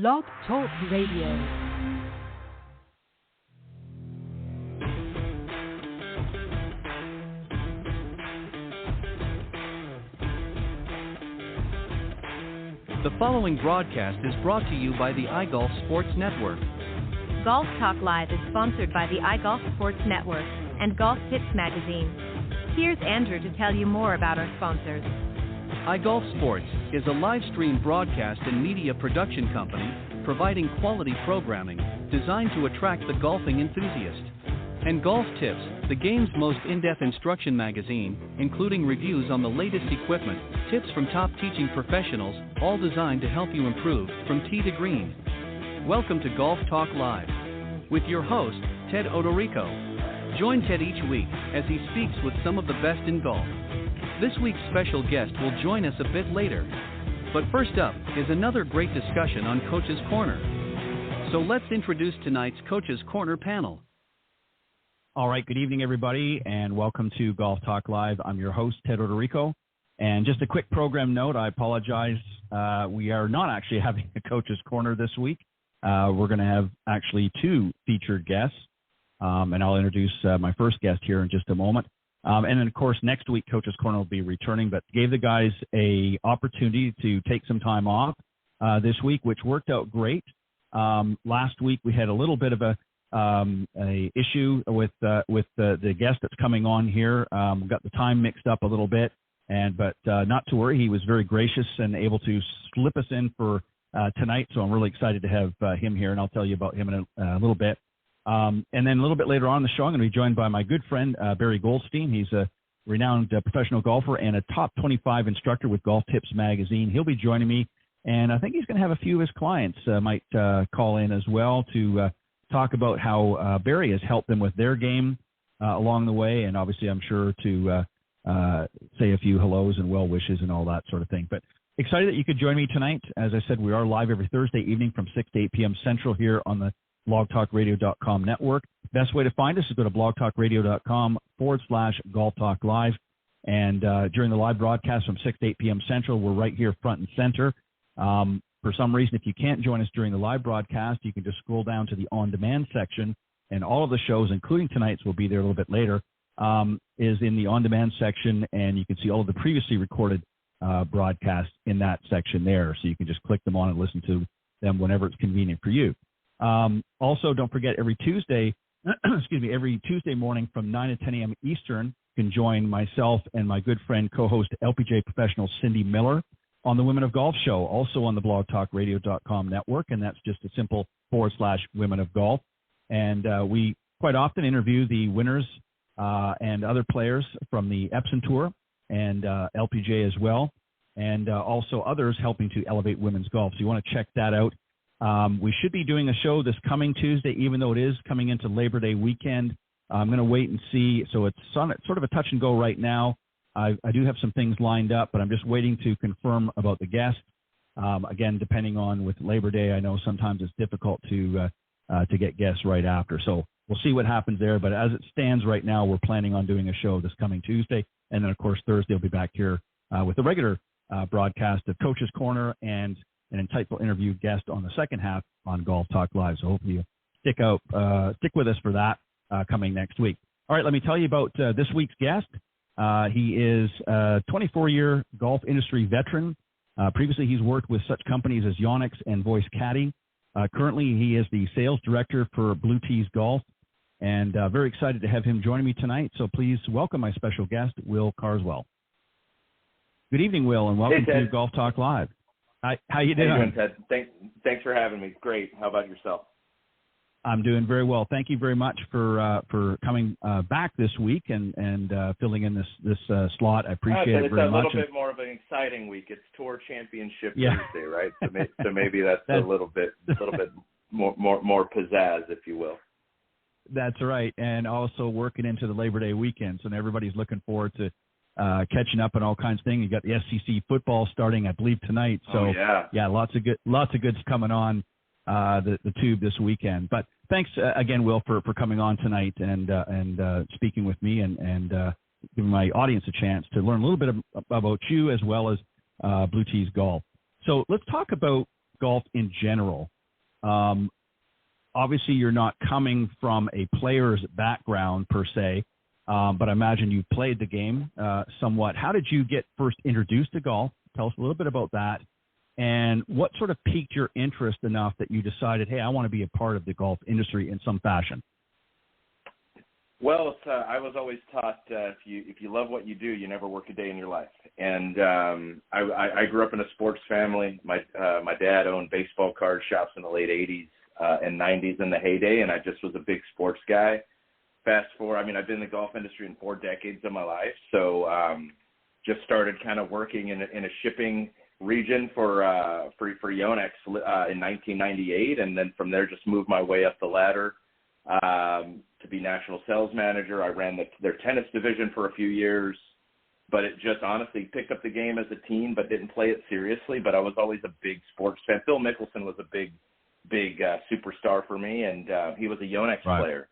Blog Talk Radio. The following broadcast is brought to you by the iGolf Sports Network. Golf Talk Live is sponsored by the iGolf Sports Network and Golf Tips Magazine. Here's Andrew to tell you more about our sponsors. iGolf Sports is a live stream broadcast and media production company providing quality programming designed to attract the golfing enthusiast. And Golf Tips, the game's most in-depth instruction magazine, including reviews on the latest equipment, tips from top teaching professionals, all designed to help you improve from tee to green. Welcome to Golf Talk Live with your host, Ted Odorico. Join Ted each week as he speaks with some of the best in golf. This week's special guest will join us a bit later. But first up is another great discussion on Coach's Corner. So let's introduce tonight's Coach's Corner panel. All right, good evening, everybody, and welcome to Golf Talk Live. I'm your host, Ted Odorico. And just a quick program note, I apologize. We are not actually having a Coach's Corner this week. We're going to have actually two featured guests, and I'll introduce my first guest here in just a moment. And then, of course, next week, Coach's Corner will be returning, but gave the guys a opportunity to take some time off this week, which worked out great. Last week, we had a little bit of a issue with the guest that's coming on here. We got the time mixed up a little bit, but not to worry. He was very gracious and able to slip us in for tonight. So I'm really excited to have him here, and I'll tell you about him in a little bit. And then a little bit later on in the show, I'm going to be joined by my good friend, Barry Goldstein. He's a renowned professional golfer and a top 25 instructor with Golf Tips Magazine. He'll be joining me, and I think he's going to have a few of his clients might call in as well to talk about how Barry has helped them with their game along the way, and obviously I'm sure to say a few hellos and well wishes and all that sort of thing. But excited that you could join me tonight. As I said, we are live every Thursday evening from 6 to 8 p.m. Central here on the blogtalkradio.com network. Best way to find us is go to blogtalkradio.com/Golf Talk Live. And during the live broadcast from 6 to 8 p.m. Central, we're right here front and center. For some reason, if you can't join us during the live broadcast, you can just scroll down to the on-demand section, and all of the shows, including tonight's, will be there a little bit later, is in the on-demand section, and you can see all of the previously recorded broadcasts in that section there. So you can just click them on and listen to them whenever it's convenient for you. Also, don't forget, every Tuesday morning from 9 to 10 a.m. Eastern, you can join myself and my good friend, co-host LPGA professional Cindy Miller on the Women of Golf show, also on the blogtalkradio.com network, and that's just a simple /Women of Golf. And we quite often interview the winners and other players from the Epson Tour and LPGA as well, and also others helping to elevate women's golf. So you want to check that out. We should be doing a show this coming Tuesday, even though it is coming into Labor Day weekend. I'm going to wait and see. So it's sort of a touch and go right now. I do have some things lined up, but I'm just waiting to confirm about the guest. Again, depending on with Labor Day, I know sometimes it's difficult to get guests right after. So we'll see what happens there. But as it stands right now, we're planning on doing a show this coming Tuesday. And then, of course, Thursday I'll be back here with a regular broadcast of Coach's Corner and an insightful interview guest on the second half on Golf Talk Live. So hopefully you stick with us for that coming next week. All right, let me tell you about this week's guest. He is a 24-year golf industry veteran. Previously, he's worked with such companies as Yonex and Voice Caddy. Currently, he is the sales director for Blue Tees Golf, and very excited to have him joining me tonight. So please welcome my special guest, Will Carswell. Good evening, Will, and welcome to Golf Talk Live. Hi, how you doing? How you doing, Ted? Thanks for having me. Great. How about yourself? I'm doing very well. Thank you very much for coming back this week and filling in this slot. I appreciate it very much. It's a little bit more of an exciting week. It's Tour Championship Thursday, right? So maybe that's a little bit more pizzazz, if you will. That's right, and also working into the Labor Day weekend, so everybody's looking forward to catching up on all kinds of things. You got the SEC football starting, I believe, tonight. So lots of goods coming on the tube this weekend. But thanks again, Will, for coming on tonight and speaking with me and giving my audience a chance to learn a little bit about you as well as Blue Tees Golf. So let's talk about golf in general. Obviously, you're not coming from a player's background per se, but I imagine you played the game somewhat. How did you get first introduced to golf? Tell us a little bit about that. And what sort of piqued your interest enough that you decided, hey, I want to be a part of the golf industry in some fashion? Well, I was always taught if you love what you do, you never work a day in your life. And I grew up in a sports family. My dad owned baseball card shops in the late 80s and 90s in the heyday, and I just was a big sports guy. Fast forward, I mean, I've been in the golf industry in 4 decades of my life, so just started kind of working in a shipping region for Yonex in 1998, and then from there just moved my way up the ladder to be national sales manager. I ran their tennis division for a few years, but it just honestly picked up the game as a teen, but didn't play it seriously. But I was always a big sports fan. Phil Mickelson was a big superstar for me, and he was a Yonex player.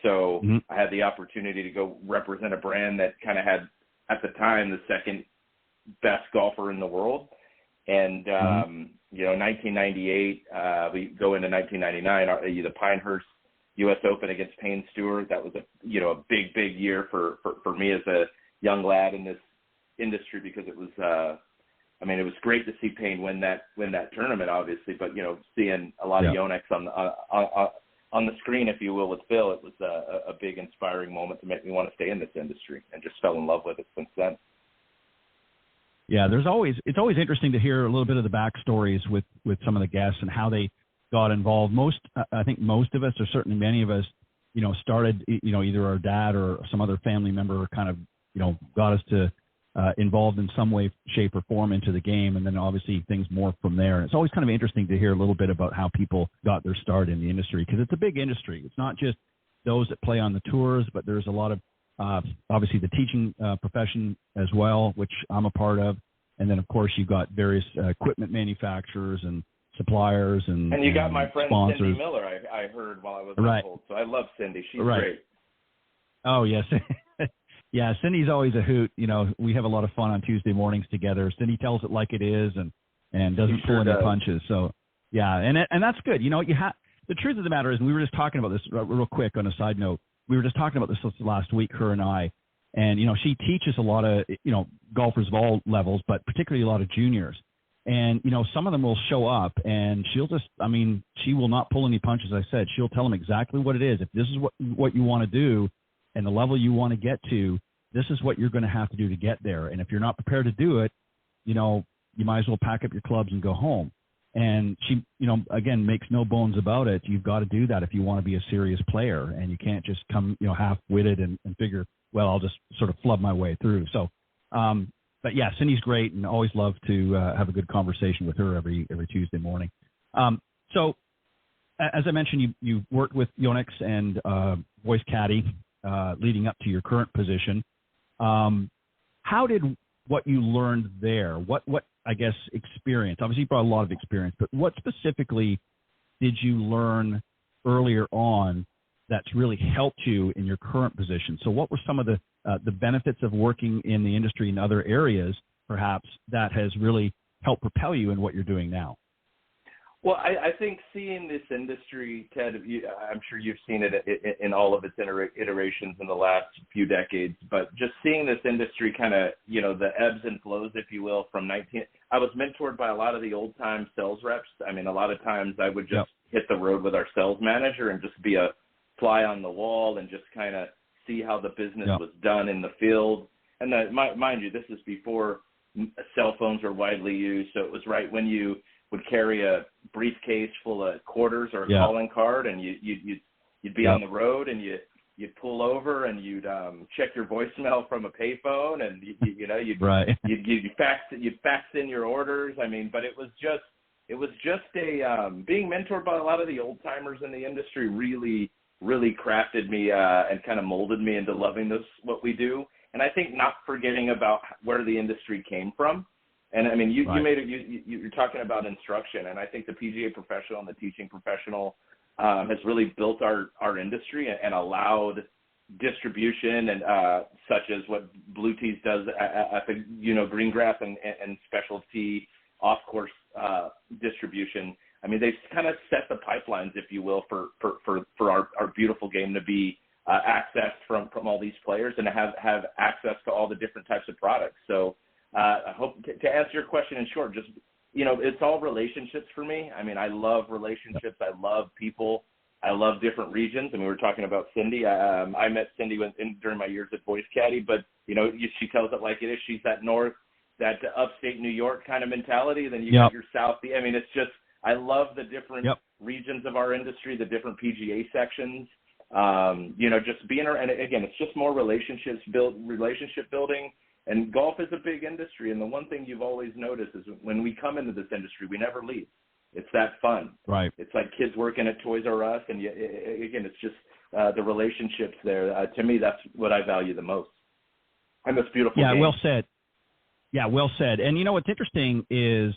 So I had the opportunity to go represent a brand that kind of had, at the time, the second best golfer in the world. And, 1998, we go into 1999, the Pinehurst U.S. Open against Payne Stewart. That was a big year for me as a young lad in this industry, because it was, it was great to see Payne win that tournament, obviously, but, seeing a lot of Yonex on the screen, if you will, with Phil, it was a big inspiring moment to make me want to stay in this industry, and just fell in love with it since then. Yeah, it's always interesting to hear a little bit of the backstories with some of the guests and how they got involved. I think most of us, or certainly many of us, started, either our dad or some other family member kind of, got us to involved in some way, shape, or form into the game, and then obviously things morph from there. And it's always kind of interesting to hear a little bit about how people got their start in the industry, because it's a big industry. It's not just those that play on the tours, but there's a lot of obviously the teaching profession as well, which I'm a part of. And then, of course, you've got various equipment manufacturers and suppliers and you got my friend sponsors. Cindy Miller, I heard while I was on hold. So I love Cindy. She's great. Oh, yes. Yeah, Cindy's always a hoot. We have a lot of fun on Tuesday mornings together. Cindy tells it like it is and doesn't pull any punches. So, yeah, and that's good. The truth of the matter is, and we were just talking about this real quick on a side note. We were just talking about this last week, her and I. And, she teaches a lot of, golfers of all levels, but particularly a lot of juniors. And, some of them will show up and she'll just, she will not pull any punches. I said, she'll tell them exactly what it is. If this is what you want to do and the level you want to get to, this is what you're going to have to do to get there. And if you're not prepared to do it, you might as well pack up your clubs and go home. And she, again, makes no bones about it. You've got to do that if you want to be a serious player, and you can't just come, half-witted and figure, well, I'll just sort of flub my way through. So, but yeah, Cindy's great, and always love to have a good conversation with her every Tuesday morning. So, as I mentioned, you worked with Yonex and Voice Caddy leading up to your current position. How did what you learned there, what I guess experience? Obviously, you brought a lot of experience, but what specifically did you learn earlier on that's really helped you in your current position? So what were some of the benefits of working in the industry in other areas, perhaps, that has really helped propel you in what you're doing now? Well, I think seeing this industry, Ted, I'm sure you've seen it in all of its iterations in the last few decades, but just seeing this industry kind of, the ebbs and flows, if you will, I was mentored by a lot of the old-time sales reps. A lot of times I would just hit the road with our sales manager and just be a fly on the wall and just kind of see how the business was done in the field. And mind you, this is before cell phones were widely used, so it was right when you would carry a briefcase full of quarters or a calling card, and you'd be on the road, and you'd pull over, and you'd check your voicemail from a payphone, and you'd fax in your orders. But it was just a being mentored by a lot of the old timers in the industry really crafted me and kind of molded me into loving what we do. And I think not forgetting about where the industry came from. And you're talking about instruction, and I think the PGA professional and the teaching professional has really built our industry and allowed distribution and such as what Blue Tees does at the Green Grass and specialty off-course distribution. I mean, they've kind of set the pipelines, if you will, for our beautiful game to be accessed from all these players and to have access to all the different types of products. So I hope to answer your question in short, just, it's all relationships for me. I mean, I love relationships. I love people. I love different regions. I mean, we were talking about Cindy. I met Cindy during my years at Voice Caddy, but, she tells it like it is. She's that upstate New York kind of mentality. Then you got your South. I mean, it's just, I love the different regions of our industry, the different PGA sections. Just being around, and again, it's just more relationship building. And golf is a big industry. And the one thing you've always noticed is when we come into this industry, we never leave. It's that fun. Right. It's like kids working at Toys R Us. And again, it's just the relationships there. To me, that's what I value the most. And this beautiful game. Well said. Yeah, well said. And what's interesting is,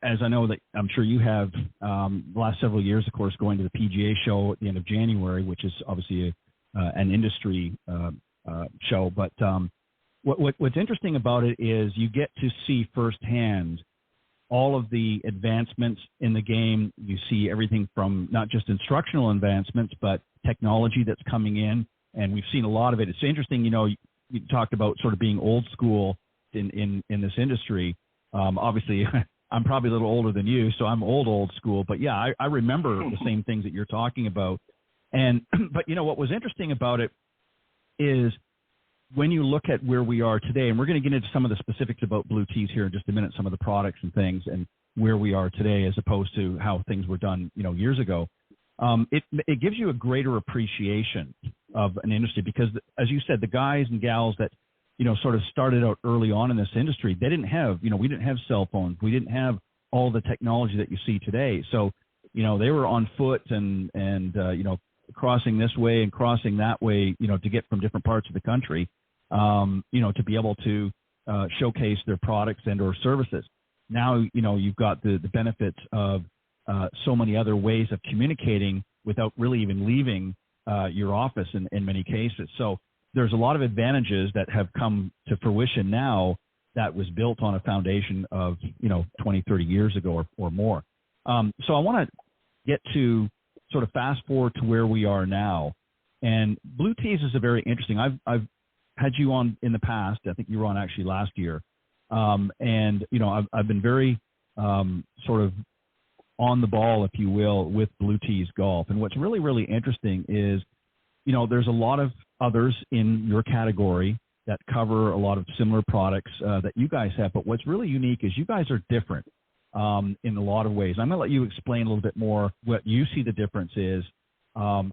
as I know that I'm sure you have the last several years, of course, going to the PGA show at the end of January, which is obviously an industry show. But what's interesting about it is you get to see firsthand all of the advancements in the game. You see everything from not just instructional advancements, but technology that's coming in. And we've seen a lot of it. It's interesting, you talked about sort of being old school in this industry. Obviously, I'm probably a little older than you, so I'm old school. But yeah, I remember the same things that you're talking about. But what was interesting about it is when you look at where we are today, and we're going to get into some of the specifics about Blue Tees here in just a minute, some of the products and things, and where we are today as opposed to how things were done, years ago. It gives you a greater appreciation of an industry because, as you said, the guys and gals that sort of started out early on in this industry, they didn't have, we didn't have cell phones. We didn't have all the technology that you see today. So, they were on foot and crossing this way and crossing that way, to get from different parts of the country, to be able to showcase their products and or services. Now, you've got the benefits of so many other ways of communicating without really even leaving your office in many cases. So there's a lot of advantages that have come to fruition now that was built on a foundation of, 20, 30 years ago or more. So I want to get to sort of fast forward to where we are now. And Blue Tees is a very interesting, I've had you on in the past. I think you were on actually last year. And, I've been very sort of on the ball, if you will, with Blue Tees Golf. And what's really, really interesting is, there's a lot of others in your category that cover a lot of similar products that you guys have. But what's really unique is you guys are different in a lot of ways. I'm going to let you explain a little bit more what you see the difference is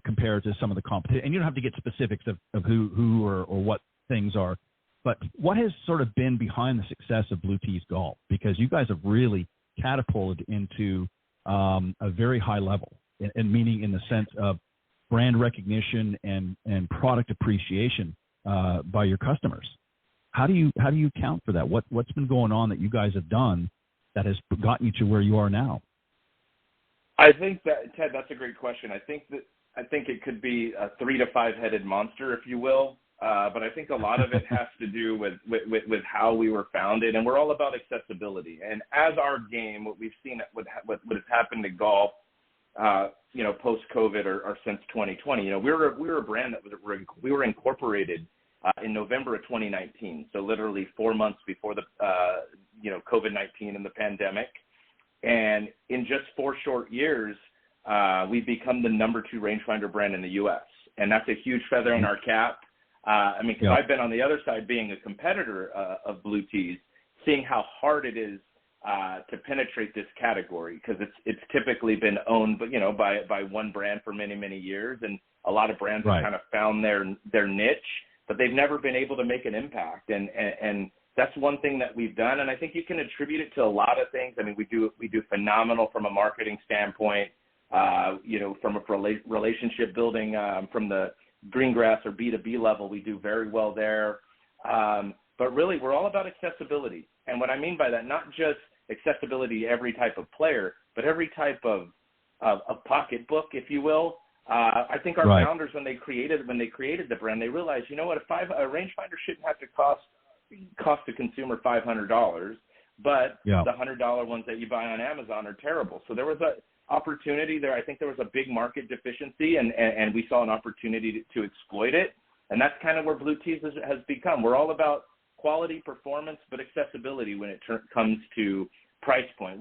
compared to some of the competition. And you don't have to get specifics of who or what things are. But what has sort of been behind the success of Blue Tees Golf? Because you guys have really catapulted into a very high level, and meaning in the sense of brand recognition and product appreciation by your customers. How do you account for that? What's been going on that you guys have done that has gotten you to where you are now? I think that, Ted, that's a great question. I think it could be a 3 to 5 headed monster, if you will. But I think a lot of it has to do with how we were founded, and we're all about accessibility. And as our game, what we've seen, what has happened to golf, post-COVID or since 2020, we were a brand that we were incorporated in November of 2019. So literally 4 months before the COVID-19 and the pandemic. And in just 4 short years, we've become the number 2 rangefinder brand in the U.S. And that's a huge feather in our cap. Because I've been on the other side being a competitor of Blue Tees, seeing how hard it is to penetrate this category, because it's typically been owned, by one brand for many, many years, and a lot of brands have kind of found their niche, but they've never been able to make an impact. And that's one thing that we've done, and I think you can attribute it to a lot of things. I mean, we do phenomenal from a marketing standpoint, from a relationship building, from the green grass or B2B level, we do very well there. But really, we're all about accessibility. And what I mean by that, not just accessibility to every type of player, but every type of pocketbook, if you will. I think our founders, when they created the brand, they realized, a rangefinder shouldn't have to cost the consumer $500. but the $100 ones that you buy on Amazon are terrible. So there was a opportunity there. I think there was a big market deficiency, and we saw an opportunity to exploit it. And that's kind of where Blue Tees has become. We're all about quality, performance, but accessibility when it comes to price point.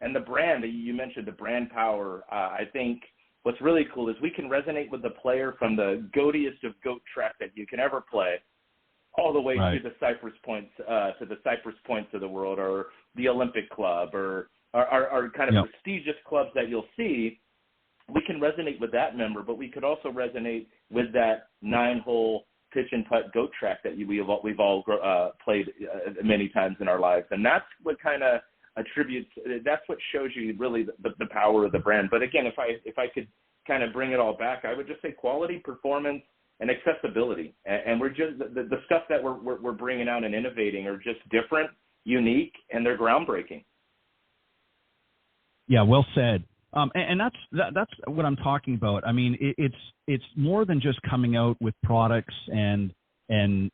And the brand, you mentioned the brand power. I think what's really cool is we can resonate with the player from the goatiest of goat track that you can ever play, all the way to the Cypress Points, of the world, or the Olympic Club, or kind of prestigious clubs that you'll see. We can resonate with that member, but we could also resonate with that 9-hole pitch and putt goat track that we've all played many times in our lives, and that's what kind of that's what shows you really the power of the brand. But again, if I could kind of bring it all back, I would just say quality, performance, and accessibility. And we're just the stuff that we're bringing out and innovating are just different, unique, and they're groundbreaking. Yeah, well said. And that's what I'm talking about. I mean, it's more than just coming out with products and getting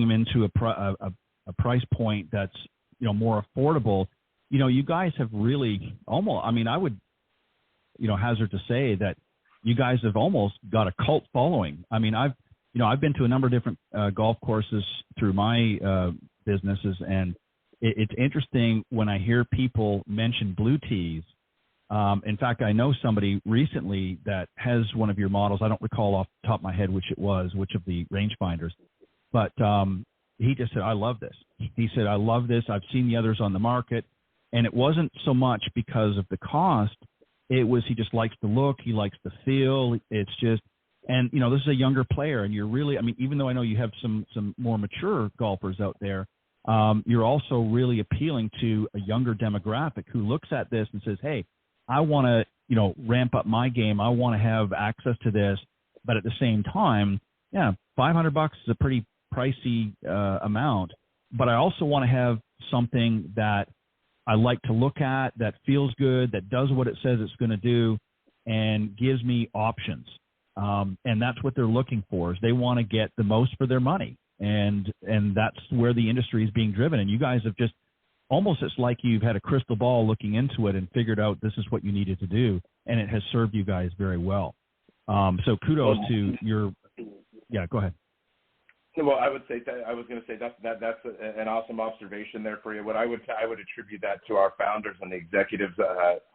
them into a price point that's more affordable. You guys have really almost. I mean, I would hazard to say that you guys have almost got a cult following. I mean, I've been to a number of different golf courses through my businesses, and it's interesting when I hear people mention Blue Tees. In fact, I know somebody recently that has one of your models. I don't recall off the top of my head which of the rangefinders, but he just said, I love this. He said, I love this. I've seen the others on the market. And it wasn't so much because of the cost. It was he just likes the look. He likes the feel. It's just, and, this is a younger player. And you're really, I mean, even though I know you have some more mature golfers out there, you're also really appealing to a younger demographic who looks at this and says, hey, I want to, ramp up my game. I want to have access to this. But at the same time, $500 is a pretty pricey amount. But I also want to have something that I like to look at, that feels good, that does what it says it's going to do, and gives me options. And that's what they're looking for, is they want to get the most for their money. And that's where the industry is being driven. And you guys have just almost, it's like you've had a crystal ball looking into it and figured out this is what you needed to do. And it has served you guys very well. So kudos to your, go ahead. Well, I was going to say that's an awesome observation there for you. What I would attribute that to our founders and the executives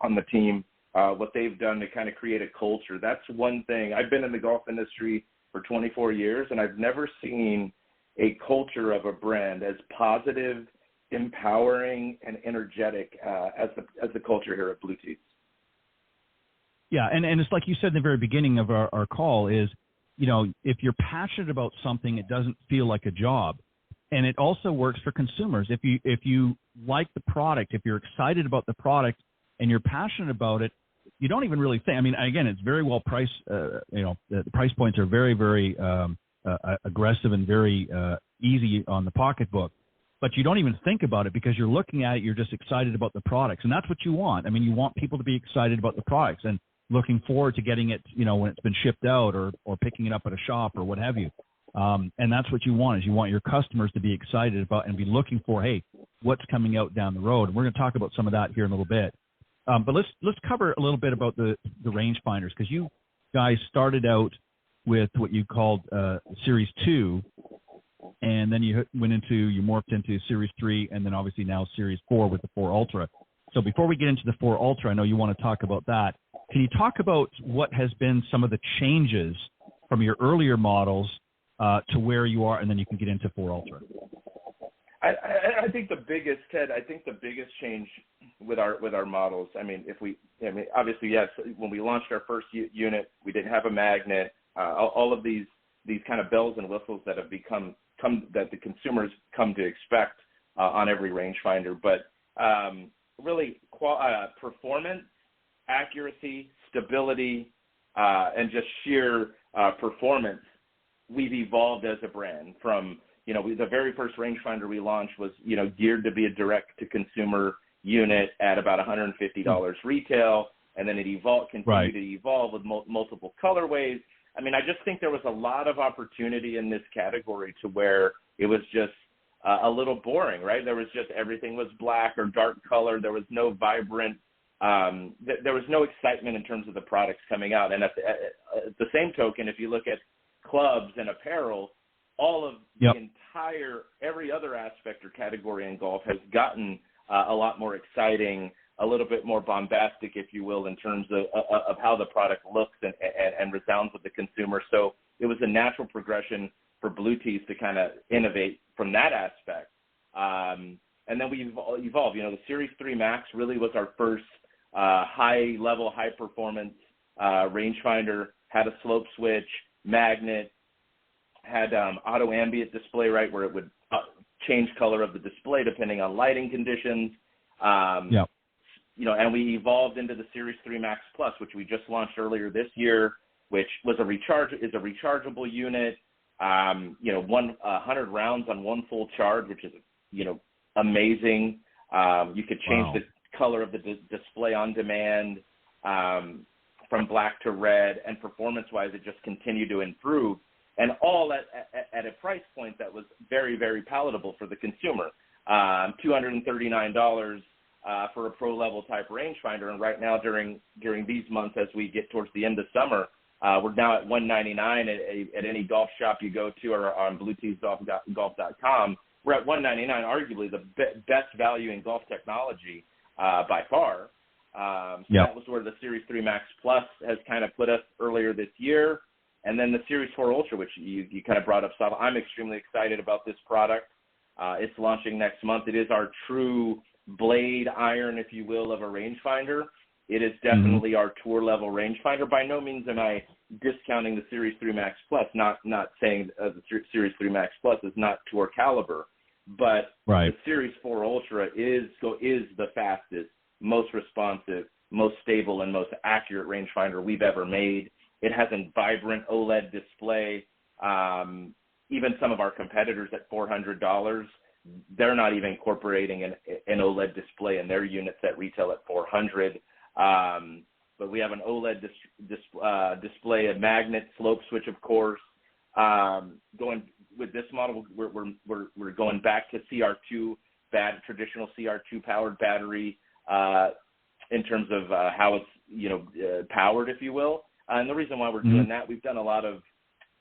on the team, what they've done to kind of create a culture. That's one thing. I've been in the golf industry for 24 years, and I've never seen a culture of a brand as positive, empowering, and energetic as the culture here at Blue Tees. Yeah, and it's like you said in the very beginning of our call is, if you're passionate about something, it doesn't feel like a job. And it also works for consumers. If you like the product, if you're excited about the product and you're passionate about it, you don't even really think. I mean, again, it's very well priced. The price points are very, very aggressive and very easy on the pocketbook. But you don't even think about it because you're looking at it. You're just excited about the products, and that's what you want. I mean, you want people to be excited about the products and looking forward to getting it, when it's been shipped out or picking it up at a shop or what have you. And that's what you want, is you want your customers to be excited about and be looking for, hey, what's coming out down the road. And we're going to talk about some of that here in a little bit. But let's cover a little bit about the rangefinders, because you guys started out with what you called Series 2, and then you morphed into Series 3, and then obviously now Series 4 with the 4 Ultra. So before we get into the 4 Ultra, I know you want to talk about that. Can you talk about what has been some of the changes from your earlier models to where you are, and then you can get into 4 Ultra? I think the biggest, Ted, change with our models. Obviously, yes. When we launched our first unit, we didn't have a magnet. All of these kind of bells and whistles that have that the consumers come to expect on every rangefinder, but really performance, accuracy, stability, and just sheer performance. We've evolved as a brand from, the very first rangefinder we launched was, geared to be a direct-to-consumer unit at about $150 retail, and then it continued to evolve with multiple colorways. I mean, I just think there was a lot of opportunity in this category to where it was just a little boring, right? There was just everything was black or dark color. There was no vibrant, there was no excitement in terms of the products coming out. And at the same token, if you look at clubs and apparel, all of the entire, every other aspect or category in golf has gotten a lot more exciting, a little bit more bombastic, if you will, in terms of how the product looks and resounds with the consumer. So it was a natural progression for Blue Tees to kind of innovate from that aspect. And then we evolved. You know, the Series 3 Max really was our first high-level, high-performance rangefinder, had a slope switch, magnet, had auto ambient display, right, where it would change color of the display depending on lighting conditions. You know, and we evolved into the Series 3 Max Plus, which we just launched earlier this year, which was a rechargeable unit. You know, 100 rounds on one full charge, which is, you know, amazing. You could change the color of the display on demand from black to red, and performance-wise, it just continued to improve, and all at a price point that was very, very palatable for the consumer. $239 for a pro-level type rangefinder, and right now during these months, as we get towards the end of summer, we're now at $199 at any golf shop you go to, or on blueteesgolf.com. We're at $199, arguably the best value in golf technology by far. That was where the Series 3 Max Plus has kind of put us earlier this year. And then the Series 4 Ultra, which you kind of brought up, Sal. I'm extremely excited about this product. It's launching next month. It is our true blade iron, if you will, of a rangefinder. It is definitely our tour-level rangefinder. By no means am I discounting the Series 3 Max Plus, not saying the Series 3 Max Plus is not tour caliber, but the Series 4 Ultra is the fastest, most responsive, most stable, and most accurate rangefinder we've ever made. It has a vibrant OLED display. Even some of our competitors at $400, they're not even incorporating an OLED display in their units that retail at $400. But we have an OLED display, a magnet, slope switch, of course. Going with this model, we're going back to CR2, traditional CR2 powered battery in terms of how it's powered, if you will. And the reason why we're doing that, we've done a lot of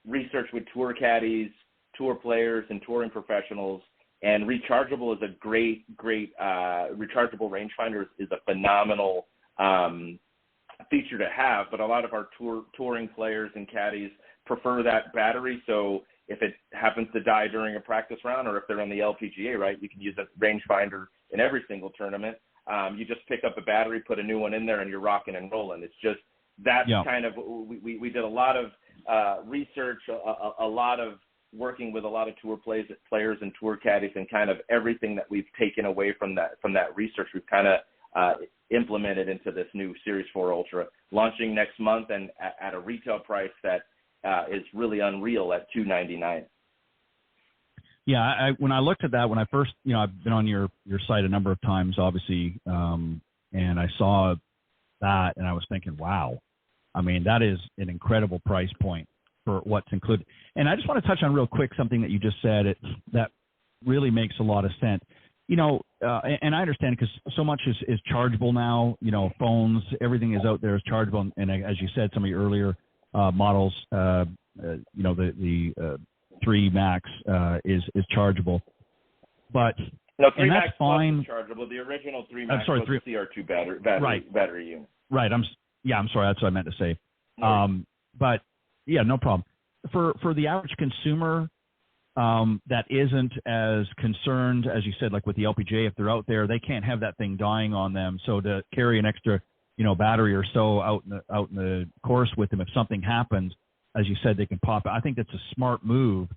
research with tour caddies, tour players, and touring professionals. And rechargeable is a great rechargeable rangefinder is a phenomenal feature to have. But a lot of our touring players and caddies prefer that battery. So if it happens to die during a practice round, or if they're on the LPGA, right, you can use a rangefinder in every single tournament. You just pick up a battery, put a new one in there, and you're rocking and rolling. It's just that's kind of we did a lot of research, a lot of working with a lot of tour players and tour caddies, and kind of everything that we've taken away from that research, we've kind of implemented into this new Series 4 Ultra, launching next month, and at a retail price that is really unreal at $299. Yeah, when I looked at that, when I first, I've been on your site a number of times, obviously, and I saw that, and I was thinking, wow, I mean, that is an incredible price point for what's included. And I just want to touch on real quick something that you just said that really makes a lot of sense. And I understand, because so much is chargeable now. Phones, everything is out there is chargeable, and as you said, some of your earlier models, the 3 Max is chargeable, but no, 3 and Max that's fine. Is chargeable. The original 3 Max was the CR2 battery unit. Right. I'm sorry. That's what I meant to say. But yeah, no problem. For the average consumer that isn't as concerned, as you said, like with the LPGA, if they're out there, they can't have that thing dying on them. So to carry an extra, battery or so out in the course with them, if something happens, as you said, they can pop it. I think that's a smart move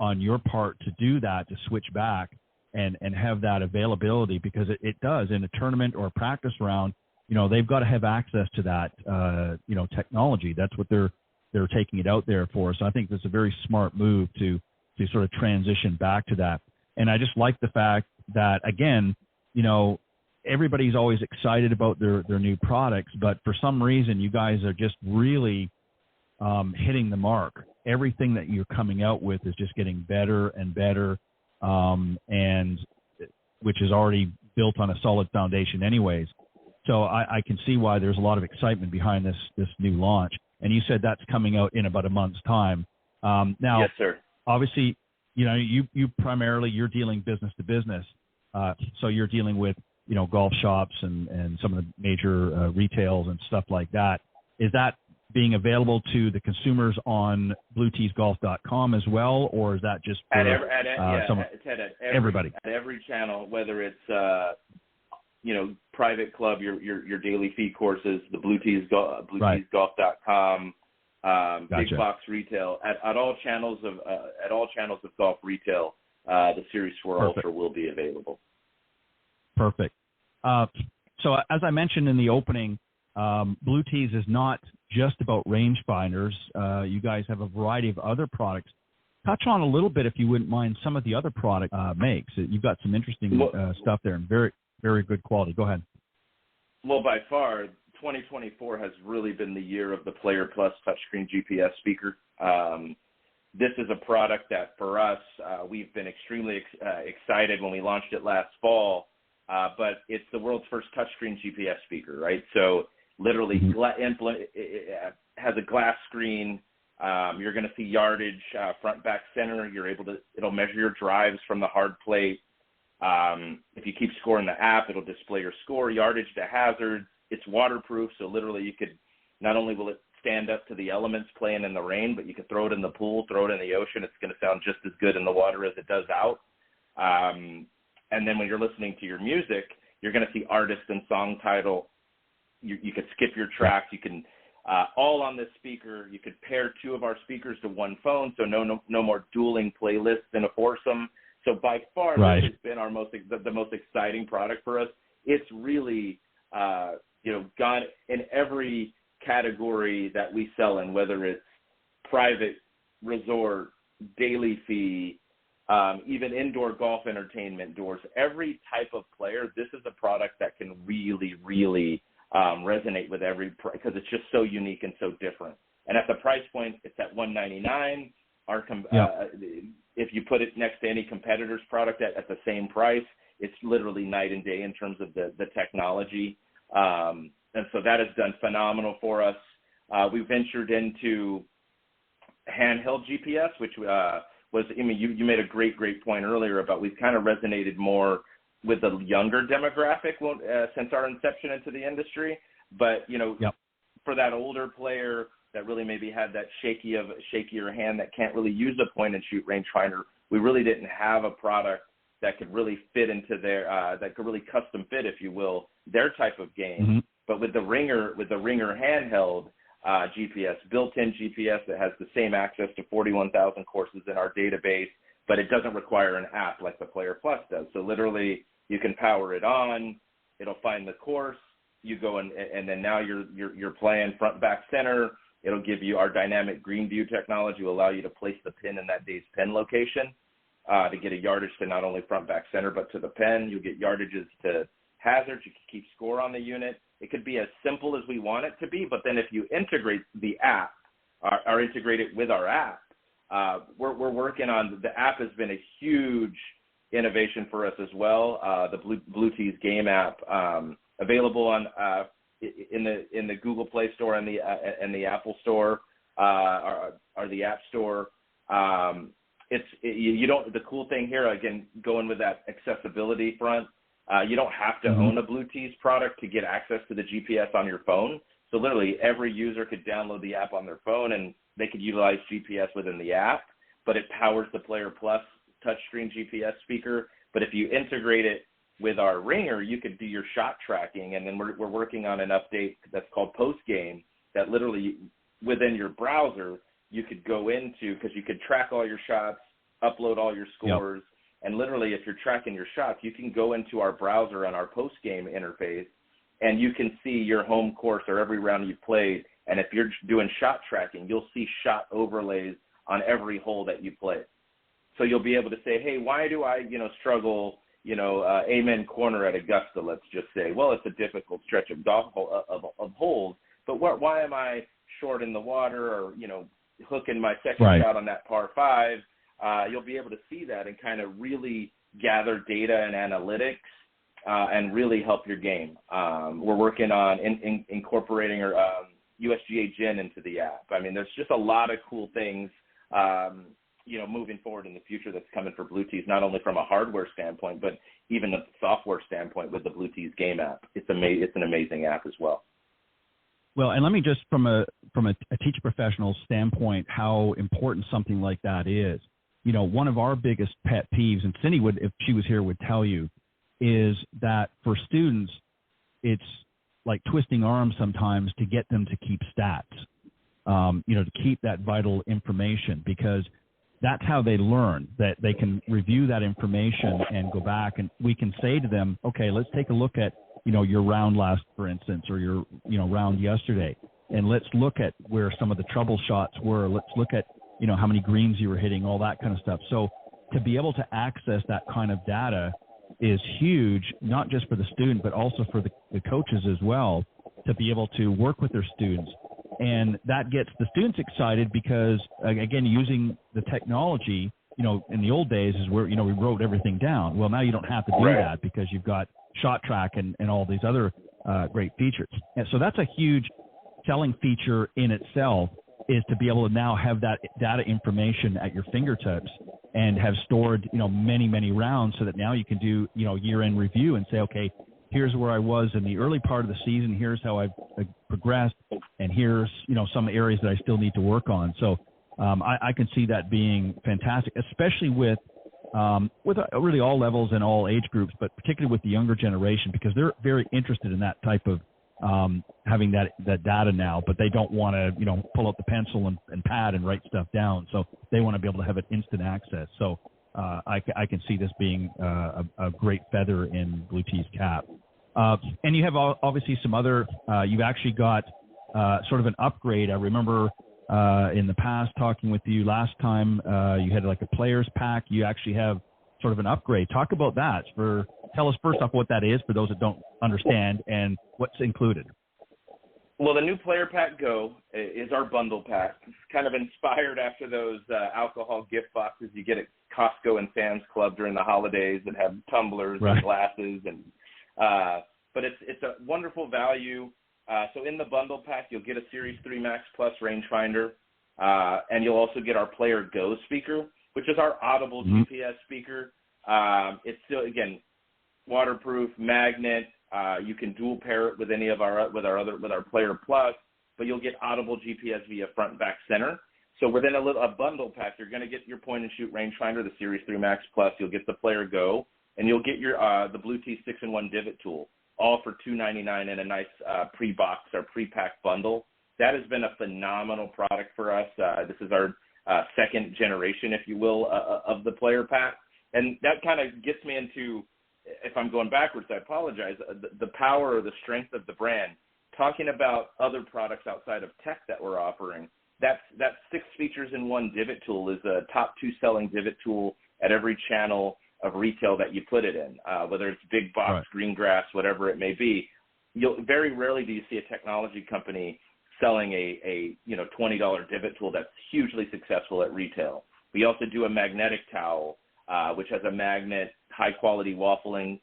on your part to do that, to switch back and have that availability, because it does in a tournament or a practice round. They've got to have access to that, technology. That's what they're taking it out there for. So I think that's a very smart move to sort of transition back to that. And I just like the fact that, again, everybody's always excited about their new products, but for some reason, you guys are just really hitting the mark. Everything that you're coming out with is just getting better and better. and which is already built on a solid foundation anyways. So I can see why there's a lot of excitement behind this new launch. And you said that's coming out in about a month's time. Now, yes, sir. Obviously, you primarily, you're dealing business to business. So you're dealing with, golf shops and some of the major retails and stuff like that. Is that being available to the consumers on blueteesgolf.com as well, or is that just for everybody? At every channel, whether it's private club, your daily fee courses, the blueteesgolf.com, Gotcha. big box retail, at all channels of golf retail, the Series 4 Perfect. Ultra will be available. Perfect. So as I mentioned in the opening, Blue Tees is not just about rangefinders. You guys have a variety of other products. Touch on a little bit, if you wouldn't mind, some of the other product makes. You've got some interesting stuff there and very, very good quality. Go ahead. Well, by far, 2024 has really been the year of the Player Plus touchscreen GPS speaker. This is a product that, for us, we've been extremely excited when we launched it last fall, but it's the world's first touchscreen GPS speaker, right? So literally it has a glass screen. You're going to see yardage, front, back, center. It'll measure your drives from the hard plate. If you keep score in the app, it'll display your score, yardage to hazards. It's waterproof, so literally you could, not only will it stand up to the elements playing in the rain, but you could throw it in the pool, throw it in the ocean. It's going to sound just as good in the water as it does out. And then when you're listening to your music, you're going to see artist and song title. You could skip your tracks. You can all on this speaker. You could pair two of our speakers to one phone, so no more dueling playlists in a foursome. So by far, This has been the most exciting product for us. It's really gone in every category that we sell in, whether it's private, resort, daily fee, even indoor golf entertainment doors. Every type of player, this is a product that can really, really resonate with because it's just so unique and so different. And at the price point, it's at $199. If you put it next to any competitor's product at the same price, it's literally night and day in terms of the technology. And so that has done phenomenal for us. We ventured into handheld GPS, which you made a great point earlier about we've kind of resonated more with the younger demographic since our inception into the industry. But, for that older player that really maybe had that shakier hand that can't really use a point-and-shoot rangefinder, we really didn't have a product that could really fit into that could really custom fit, if you will, their type of game. Mm-hmm. But with the Ringer handheld GPS, built-in GPS that has the same access to 41,000 courses in our database, but it doesn't require an app like the Player Plus does. So literally, you can power it on, it'll find the course, you go and then now you're playing front, back, center. It'll give you our dynamic green view technology, will allow you to place the pin in that day's pin location to get a yardage to not only front, back, center, but to the pin. You'll get yardages to hazards. You can keep score on the unit. It could be as simple as we want it to be, but then if you integrate the app or integrate it with our app, we're working on, the app has been a huge innovation for us as well. The Blue Tees game app, available on in the Google Play Store and the Apple Store or the App Store. The cool thing here, again, going with that accessibility front, you don't have to own a Blue Tees product to get access to the GPS on your phone. So literally every user could download the app on their phone and they could utilize GPS within the app, but it powers the Player Plus touchscreen GPS speaker. But if you integrate it with our Ringer, you could do your shot tracking. And then we're working on an update that's called Post Game that literally within your browser, you could go into, because you could track all your shots, upload all your scores. Yep. And literally, if you're tracking your shots, you can go into our browser on our post-game interface, and you can see your home course or every round you've played. And if you're doing shot tracking, you'll see shot overlays on every hole that you play. So you'll be able to say, hey, why do I, struggle, Amen Corner at Augusta, let's just say. Well, it's a difficult stretch of golf of holes, but why am I short in the water or, hooking my second shot on that par 5? you'll be able to see that and kind of really gather data and analytics and really help your game. We're working on incorporating our USGA Gen into the app. I mean, there's just a lot of cool things, moving forward in the future that's coming for Blue Tees, not only from a hardware standpoint, but even a software standpoint with the Blue Tees game app. It's an amazing app as well. Well, and let me just from a teacher professional standpoint, how important something like that is. One of our biggest pet peeves, and Cindy would, if she was here, would tell you, is that for students, it's like twisting arms sometimes to get them to keep stats, to keep that vital information, because that's how they learn, that they can review that information and go back, and we can say to them, okay, let's take a look at, your round last, for instance, or your, round yesterday, and let's look at where some of the trouble shots were. Let's look at, how many greens you were hitting, all that kind of stuff. So to be able to access that kind of data is huge, not just for the student, but also for the coaches as well, to be able to work with their students. And that gets the students excited because, again, using the technology, in the old days is where, we wrote everything down. Well, now you don't have to do that because you've got Shot Track and all these other great features. And so that's a huge selling feature in itself, is to be able to now have that data information at your fingertips and have stored, many, many rounds, so that now you can do, year-end review and say, okay, here's where I was in the early part of the season, here's how I've progressed, and here's, some areas that I still need to work on. So I can see that being fantastic, especially with really all levels and all age groups, but particularly with the younger generation, because they're very interested in that type of having that data now, but they don't want to, pull out the pencil and pad and write stuff down. So they want to be able to have it instant access. So I can see this being a great feather in Blue Tees cap. And you have obviously some other, you've actually got sort of an upgrade. I remember in the past talking with you last time, you had like a players pack. You actually have sort of an upgrade. Talk about that. Tell us first off what that is for those that don't understand and what's included. Well, the new Player Pack Go is our bundle pack. It's kind of inspired after those alcohol gift boxes you get at Costco and Sam's Club during the holidays that have tumblers and glasses. But it's a wonderful value. So in the bundle pack, you'll get a Series 3 Max Plus rangefinder, and you'll also get our Player Go speaker, which is our audible GPS speaker. It's still, again, waterproof, magnet. You can dual pair it with any of our Player Plus, but you'll get audible GPS via front and back center. So within a bundle pack, you're going to get your point and shoot rangefinder, the Series 3 Max Plus. You'll get the Player Go, and you'll get your the Blue Tee 6-in-1 divot tool, all for $299 in a nice pre-box or pre-pack bundle. That has been a phenomenal product for us. This is our second generation, if you will, of the Player Pack. And that kind of gets me into, if I'm going backwards, I apologize, the power or the strength of the brand. Talking about other products outside of tech that we're offering, that 6 features in 1 divot tool is a top 2 selling divot tool at every channel of retail that you put it in, whether it's big box, green grass, whatever it may be. Very rarely do you see a technology company selling a $20 divot tool that's hugely successful at retail. We also do a magnetic towel, which has a magnet, high-quality waffling,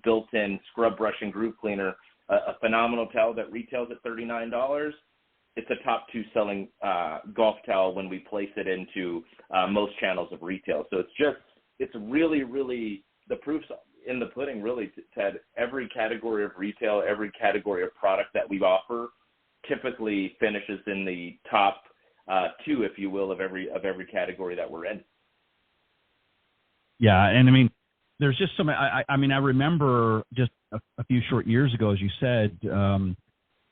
built-in scrub brush and groove cleaner, a phenomenal towel that retails at $39. It's a top 2 selling golf towel when we place it into most channels of retail. So it's really, really, the proof's in the pudding, really, Ted. Every category of retail, every category of product that we offer typically finishes in the top 2, if you will, of every category that we're in. Yeah, and I mean, there's just some. I remember just a few short years ago, as you said,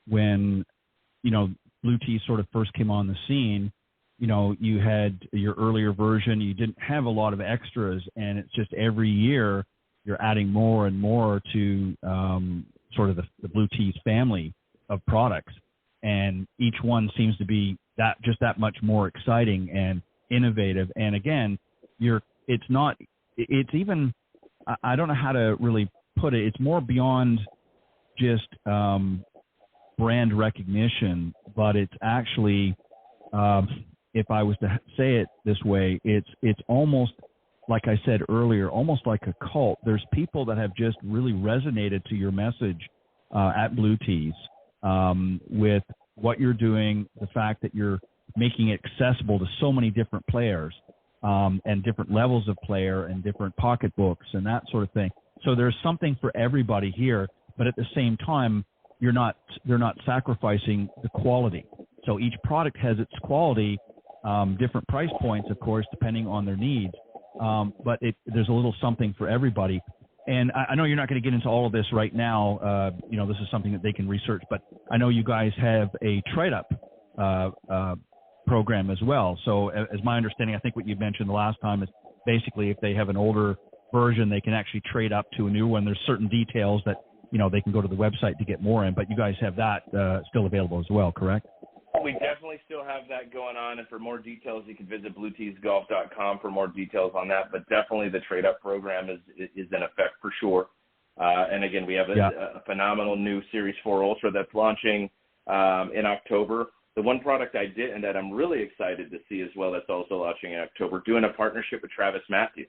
when Blue Tee sort of first came on the scene. You had your earlier version. You didn't have a lot of extras, and it's just every year you're adding more and more to sort of the Blue Tees family of products, and each one seems to be that much more exciting and innovative. And again, it's even, I don't know how to really put it. It's more beyond just brand recognition, but it's actually if I was to say it this way, it's almost, like I said earlier, almost like a cult. There's people that have just really resonated to your message at Blue Tees with what you're doing, the fact that you're making it accessible to so many different players and different levels of player and different pocketbooks and that sort of thing. So there's something for everybody here, but at the same time, they're not sacrificing the quality. So each product has its quality, different price points, of course, depending on their needs. But there's a little something for everybody. And I know you're not going to get into all of this right now. This is something that they can research. But I know you guys have a trade-up program as well. So as my understanding, I think what you mentioned the last time is basically if they have an older version, they can actually trade up to a new one. There's certain details that, they can go to the website to get more in. But you guys have that still available as well, correct? We definitely still have that going on, and for more details, you can visit blueteesgolf.com for more details on that. But definitely the trade-up program is in effect for sure. And again, we have a phenomenal new Series 4 Ultra that's launching in October. The one product I did and that I'm really excited to see as well that's also launching in October, doing a partnership with Travis Matthew.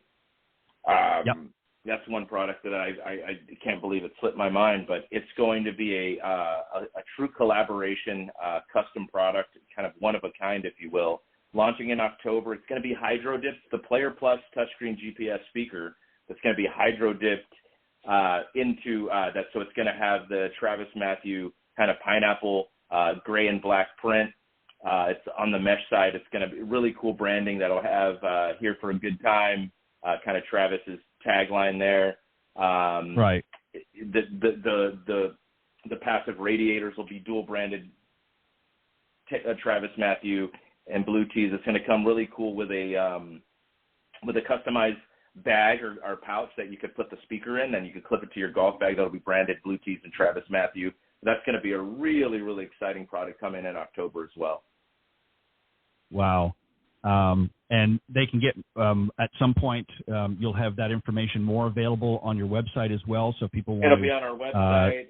That's one product that I can't believe it slipped my mind, but it's going to be a true collaboration custom product, kind of one of a kind, if you will, launching in October. It's going to be hydro-dipped, the Player Plus touchscreen GPS speaker that's going to be hydro-dipped into that. So it's going to have the Travis Matthew kind of pineapple gray and black print. It's on the mesh side. It's going to be really cool branding that'll have here for a good time, kind of Travis's tagline there. Right. The passive radiators will be dual branded Travis Matthew and Blue Tees. It's going to come really cool with a customized bag or pouch that you could put the speaker in, and you could clip it to your golf bag. That'll be branded Blue Tees and Travis Matthew. That's going to be a really, really exciting product coming in October as well. Wow. And they can get, at some point, you'll have that information more available on your website as well, so people want It'll be on our website,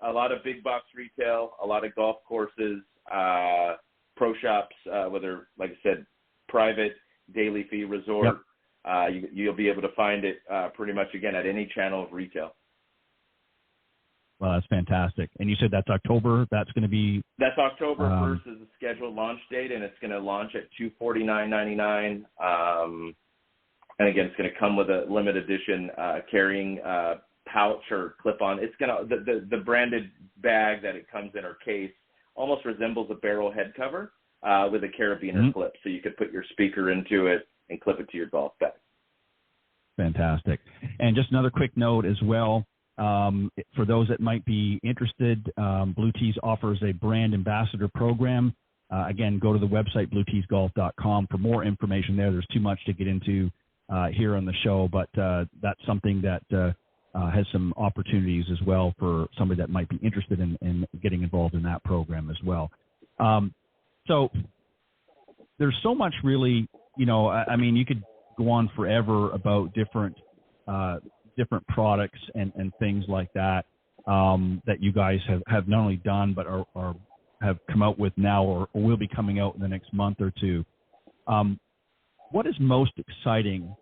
a lot of big box retail, a lot of golf courses, pro shops, whether, like I said, private, daily fee, resort. Yep. You'll be able to find it pretty much, again, at any channel of retail. Well, that's fantastic. And you said that's October. That's going to be... That's October 1st is the scheduled launch date, and it's going to launch at $249.99. And again, it's going to come with a limited edition carrying pouch or clip-on. It's going to the branded bag that it comes in or case almost resembles a barrel head cover with a carabiner clip, so you could put your speaker into it and clip it to your golf bag. Fantastic. And just another quick note as well. For those that might be interested, Blue Tees offers a brand ambassador program. Again, go to the website, blueteesgolf.com, for more information there. There's too much to get into here on the show, but that's something that has some opportunities as well for somebody that might be interested in getting involved in that program as well. So there's so much really, I mean, you could go on forever about different products and things like that that you guys have not only done but are have come out with now or will be coming out in the next month or two. What is most exciting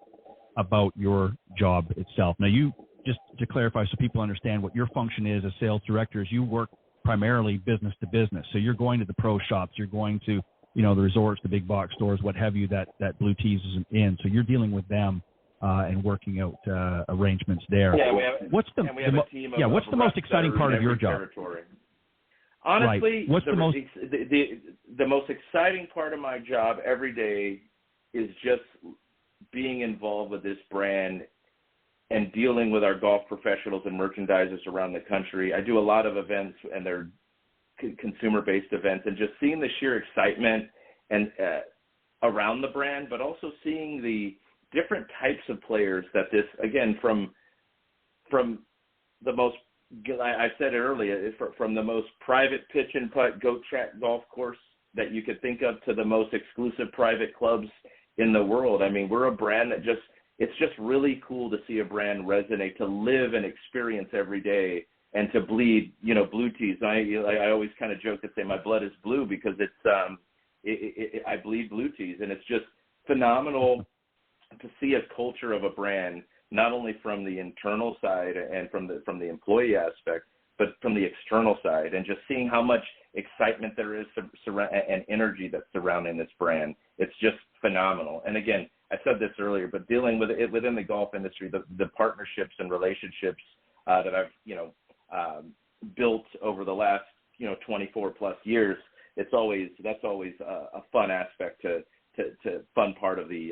about your job itself? Now, you, just to clarify so people understand what your function is as sales director, is you work primarily business to business. So you're going to the pro shops, you're going to the resorts, the big box stores, what have you, that Blue Tees isn't in. So you're dealing with them and working out arrangements there. Yeah, what's the most exciting part of your job? Territory. Honestly, right. What's the most exciting part of my job every day is just being involved with this brand and dealing with our golf professionals and merchandisers around the country. I do a lot of events, and they're consumer-based events, and just seeing the sheer excitement and around the brand, but also seeing the different types of players that this, again, from the most, I said it earlier, from the most private pitch and putt goat track golf course that you could think of to the most exclusive private clubs in the world. I mean, we're a brand that it's just really cool to see a brand resonate, to live and experience every day, and to bleed, Blue Tees. I always kind of joke and say my blood is blue because I bleed blue tees, and it's just phenomenal to see a culture of a brand, not only from the internal side and from the employee aspect, but from the external side, and just seeing how much excitement there is and energy that's surrounding this brand. It's just phenomenal. And again, I said this earlier, but dealing with it within the golf industry, the partnerships and relationships that I've built over the last 24 plus years, that's always a fun aspect to fun part of the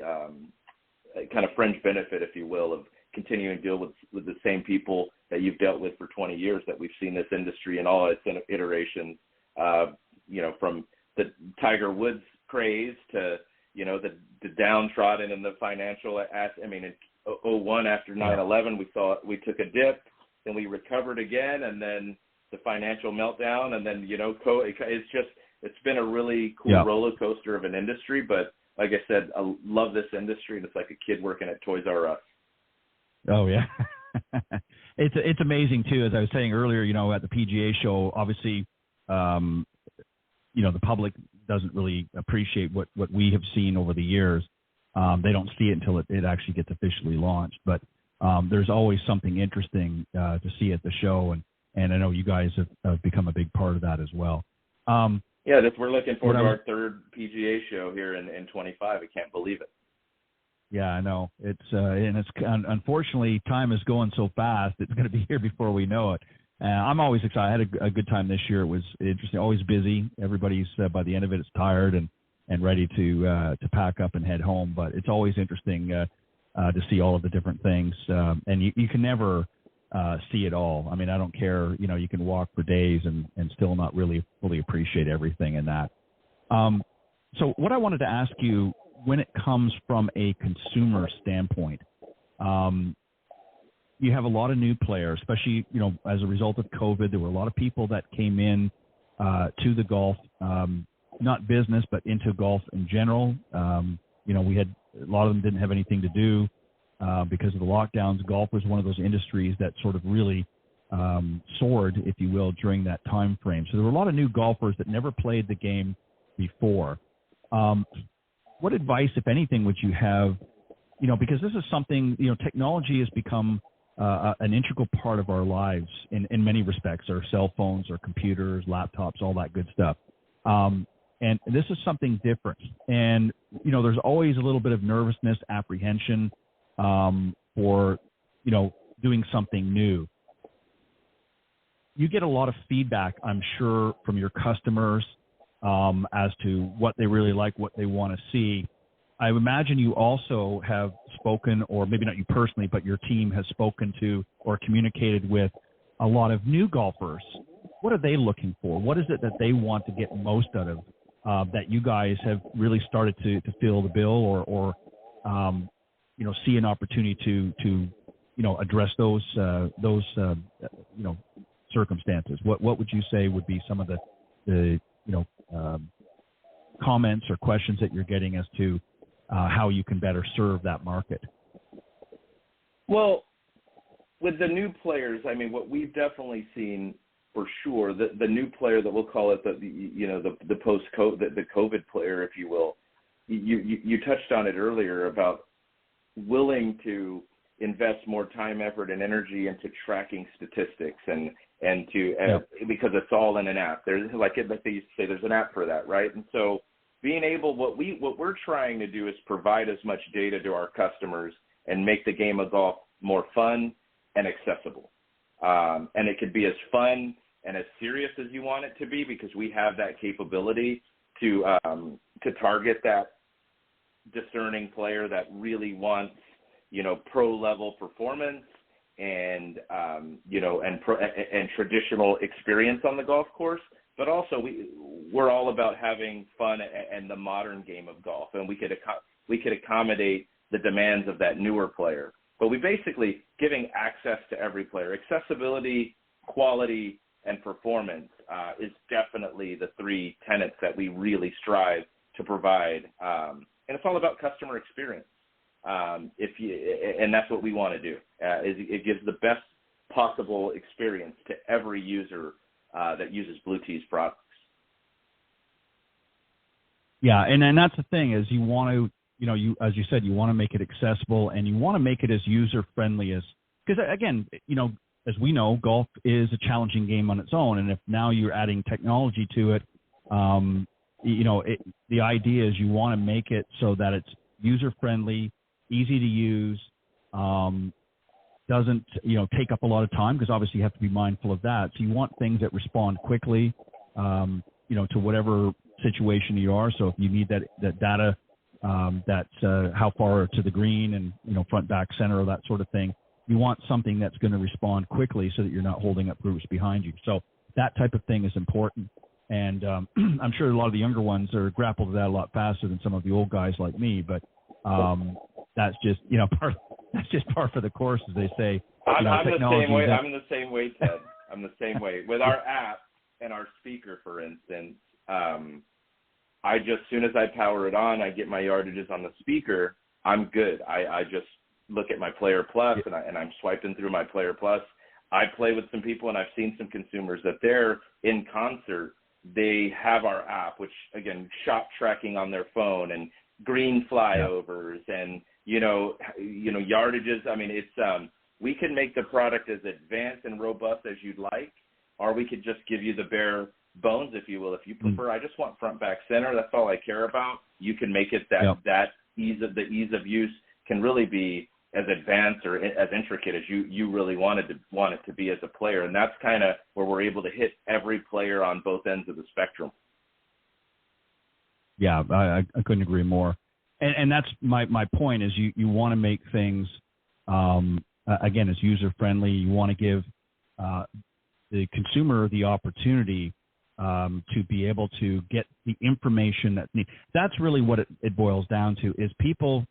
kind of fringe benefit, if you will, of continuing to deal with the same people that you've dealt with for 20 years, that we've seen this industry in all its iterations, from the Tiger Woods craze to, the downtrodden and the financial in 2001 after 9/11, we took a dip, then we recovered again, and then the financial meltdown, and then, it's been a really cool roller coaster of an industry. But like I said, I love this industry, and it's like a kid working at Toys R Us. Oh yeah. It's amazing too, as I was saying earlier, at the PGA show, obviously, the public doesn't really appreciate what we have seen over the years. They don't see it until it actually gets officially launched. But there's always something interesting to see at the show, and I know you guys have become a big part of that as well. We're looking forward to our third PGA show here in 25. I can't believe it. Yeah, I know. It's unfortunately, time is going so fast. It's going to be here before we know it. I'm always excited. I had a good time this year. It was interesting. Always busy. Everybody's by the end of it is tired and ready to pack up and head home. But it's always interesting to see all of the different things. And you can never see it all. I mean, I don't care. You can walk for days and still not really fully appreciate everything in that. So what I wanted to ask you, when it comes from a consumer standpoint, you have a lot of new players, especially, as a result of COVID. There were a lot of people that came in to the golf, not business, but into golf in general. We had a lot of them didn't have anything to do because of the lockdowns. Golf was one of those industries that sort of really soared, if you will, during that time frame. So there were a lot of new golfers that never played the game before. What advice, if anything, would you have, because this is something, technology has become an integral part of our lives in many respects, our cell phones, our computers, laptops, all that good stuff. And this is something different. And, there's always a little bit of nervousness, apprehension for, doing something new. You get a lot of feedback, I'm sure, from your customers as to what they really like, what they want to see. I imagine you also have spoken, or maybe not you personally, but your team has spoken to or communicated with a lot of new golfers. What are they looking for? What is it that they want to get most out of that you guys have really started to fill the bill or see an opportunity to address those circumstances? What would you say would be some of the comments or questions that you're getting as to how you can better serve that market? Well, with the new players, what we've definitely seen for sure, the new player that we'll call it, the post-COVID, the COVID player, if you will, you touched on it earlier about willing to invest more time, effort, and energy into tracking statistics and to because it's all in an app. There's like they used to say, there's an app for that, right? And so being able, what we're trying to do is provide as much data to our customers and make the game of golf more fun and accessible. And it could be as fun and as serious as you want it to be, because we have that capability to target that discerning player that really wants, pro level performance and and traditional experience on the golf course. But also we're all about having fun and the modern game of golf, and we could accommodate the demands of that newer player. But we basically giving access to every player. Accessibility, quality, and performance is definitely the three tenets that we really strive to provide. And it's all about customer experience. And that's what we want to do. Is it gives the best possible experience to every user that uses Blue Tees products. Yeah, and that's the thing is you want to, as you said, you want to make it accessible and you want to make it as user-friendly as, because again, as we know, golf is a challenging game on its own, and if now you're adding technology to it, the idea is you want to make it so that it's user-friendly, easy to use, doesn't, take up a lot of time, because obviously you have to be mindful of that. So you want things that respond quickly, to whatever situation you are. So if you need that data, that's how far to the green and, front, back, center, that sort of thing, you want something that's going to respond quickly so that you're not holding up groups behind you. So that type of thing is important. And I'm sure a lot of the younger ones are grappled with that a lot faster than some of the old guys like me. But that's just, that's just par for the course, as they say. I'm the same way. I'm the same way, Ted. I'm the same way. With our app and our speaker, for instance, I just, as soon as I power it on, I get my yardages on the speaker, I'm good. I just look at my Player Plus, and I'm swiping through my Player Plus. I play with some people, and I've seen some consumers that they're in concert. They have our app, which, again, shot tracking on their phone and green flyovers and, yardages. I mean, it's we can make the product as advanced and robust as you'd like, or we could just give you the bare bones, if you will. If you prefer, I just want front, back, center. That's all I care about. You can make it that ease of use can really be as advanced or as intricate as you really want it to be as a player. And that's kind of where we're able to hit every player on both ends of the spectrum. Yeah, I couldn't agree more. And that's my point is you want to make things, again, as user-friendly. You want to give the consumer the opportunity to be able to get the information that needs. That's really what it boils down to is people.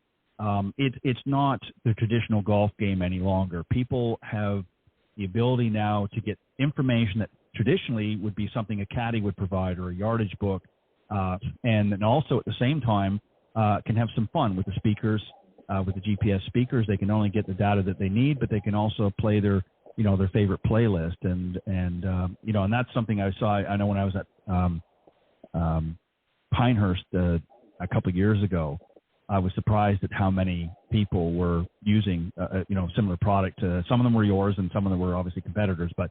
It's not the traditional golf game any longer. People have the ability now to get information that traditionally would be something a caddy would provide or a yardage book, and then also at the same time can have some fun with the speakers, with the GPS speakers. They can not only get the data that they need, but they can also play their favorite playlist, and that's something I saw. I know when I was at Pinehurst a couple of years ago, I was surprised at how many people were using similar product. Some of them were yours, and some of them were obviously competitors. But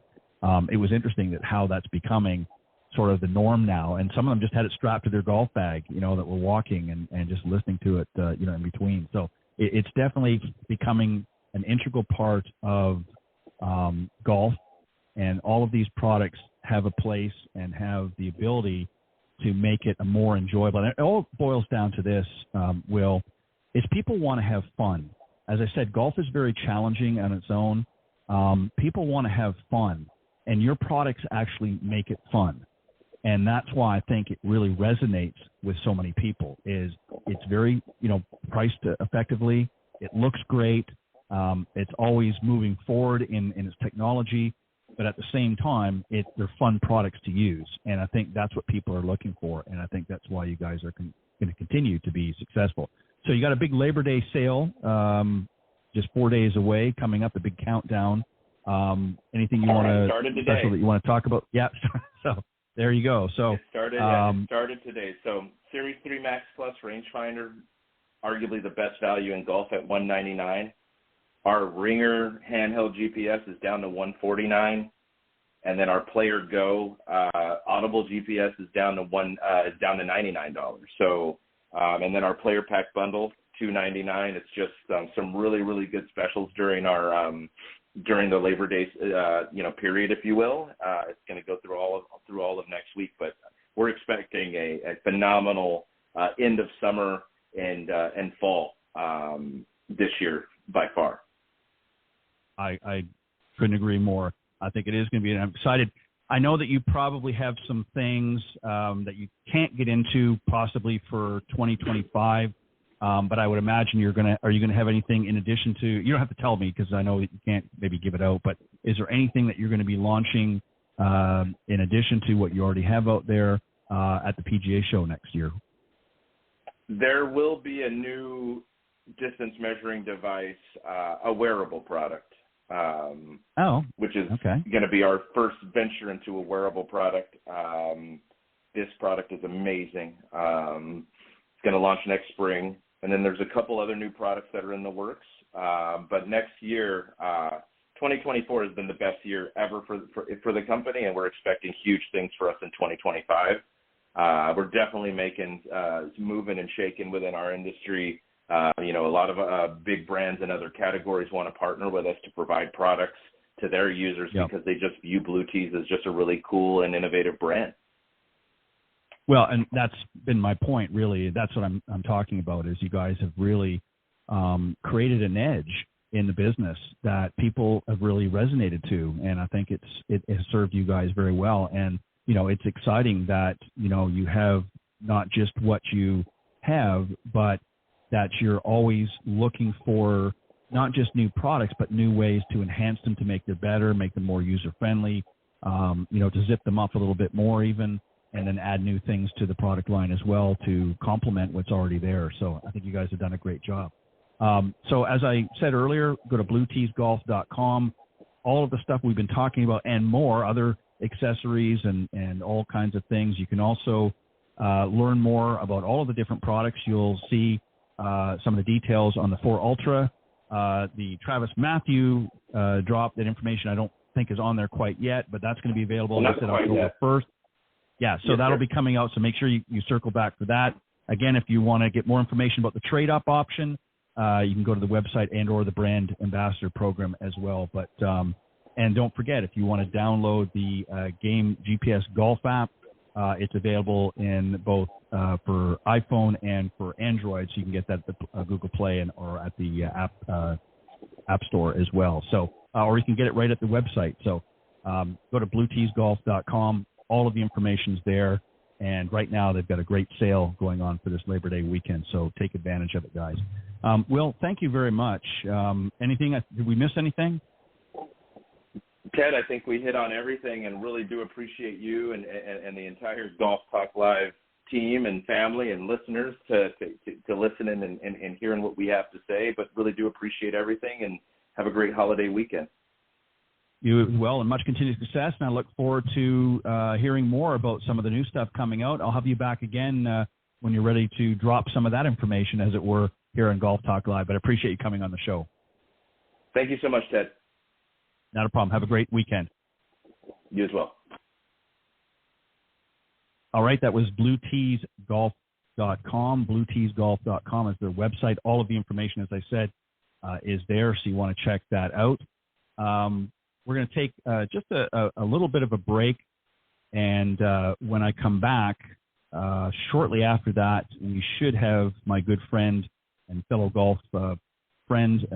it was interesting that how that's becoming sort of the norm now, and some of them just had it strapped to their golf bag, that were walking and just listening to it, in between. So it's definitely becoming an integral part of golf, and all of these products have a place and have the ability to make it a more enjoyable. And it all boils down to this, Will, is people want to have fun. As I said, golf is very challenging on its own. People want to have fun, and your products actually make it fun. And that's why I think it really resonates with so many people. It's very, priced effectively. It looks great. It's always moving forward in its technology, but at the same time, they're fun products to use. And I think that's what people are looking for. And I think that's why you guys are going to continue to be successful. So you got a big Labor Day sale, just 4 days away, coming up, a big countdown. Anything you want to talk about? Yeah. So there you go. So it started today. So Series 3 Max Plus rangefinder, arguably the best value in golf at $199. Our Ringer handheld GPS is down to $149, and then our Player Go audible GPS is down to $99. So, and then our Player Pack bundle $299. It's just some really, really good specials during our during the Labor Day period, if you will. It's going to go through all of next week, but we're expecting a phenomenal end of summer and fall this year by far. I couldn't agree more. I think it is going to be, and I'm excited. I know that you probably have some things that you can't get into possibly for 2025, but I would imagine are you going to have anything in addition to, you don't have to tell me because I know that you can't maybe give it out, but is there anything that you're going to be launching in addition to what you already have out there at the PGA show next year? There will be a new distance measuring device, a wearable product. Which is going to be our first venture into a wearable product. this product is amazing. It's going to launch next spring. And then there's a couple other new products that are in the works. But next year, 2024 has been the best year ever for the company, and we're expecting huge things for us in 2025. We're definitely making moving and shaking within our industry. A lot of big brands and other categories want to partner with us to provide products to their users because they just view Blue Tees as just a really cool and innovative brand. Well, and that's been my point, really. That's what I'm talking about, is you guys have really created an edge in the business that people have really resonated to, and I think it has served you guys very well. And, it's exciting that, you have not just what you have, but that you're always looking for not just new products, but new ways to enhance them, to make them better, make them more user-friendly, to zip them up a little bit more even, and then add new things to the product line as well to complement what's already there. So I think you guys have done a great job. So as I said earlier, go to blueteesgolf.com. All of the stuff we've been talking about and more, other accessories and all kinds of things. You can also learn more about all of the different products. You'll see some of the details on the 4 Ultra. The Travis Matthew drop, that information I don't think is on there quite yet, but that's going to be available on October 1st. Yeah, so that'll be coming out, so make sure you circle back for that. Again, if you want to get more information about the trade-up option, you can go to the website and or the brand ambassador program as well. But and don't forget, if you want to download the Game GPS Golf app, it's available in both for iPhone and for Android, so you can get that at the Google Play or at the App Store as well. So, or you can get it right at the website. So go to blueteesgolf.com. All of the information's there, and right now they've got a great sale going on for this Labor Day weekend, so take advantage of it, guys. Will, thank you very much. Did we miss anything? Ted, I think we hit on everything, and really do appreciate you and the entire Golf Talk Live team and family and listeners to listen in and hearing what we have to say, but really do appreciate everything, and have a great holiday weekend. You as well, and much continued success, and I look forward to hearing more about some of the new stuff coming out. I'll have you back again when you're ready to drop some of that information, as it were, here on Golf Talk Live, but I appreciate you coming on the show. Thank you so much, Ted. Not a problem. Have a great weekend. You as well. All right, that was blueteesgolf.com. Blueteesgolf.com is their website. All of the information, as I said, is there, so you want to check that out. We're going to take just a little bit of a break, and when I come back, shortly after that, we should have my good friend and fellow golf friend,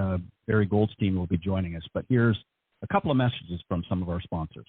Barry Goldstein, will be joining us. But here's a couple of messages from some of our sponsors.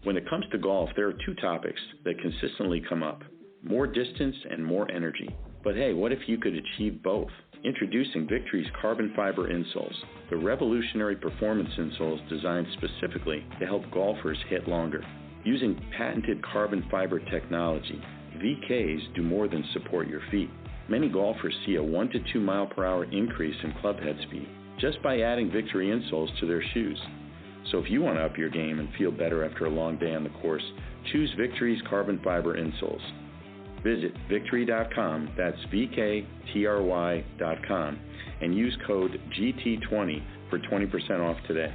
When it comes to golf, there are 2 topics that consistently come up: more distance and more energy. But hey, what if you could achieve both? Introducing Victory's carbon fiber insoles, the revolutionary performance insoles designed specifically to help golfers hit longer. Using patented carbon fiber technology, VKs do more than support your feet. Many golfers see a 1 to 2 mile per hour increase in club head speed just by adding Victory insoles to their shoes. So if you want to up your game and feel better after a long day on the course, choose Victory's carbon fiber insoles. Visit Victory.com, that's VKTRY.com, and use code GT20 for 20% off today.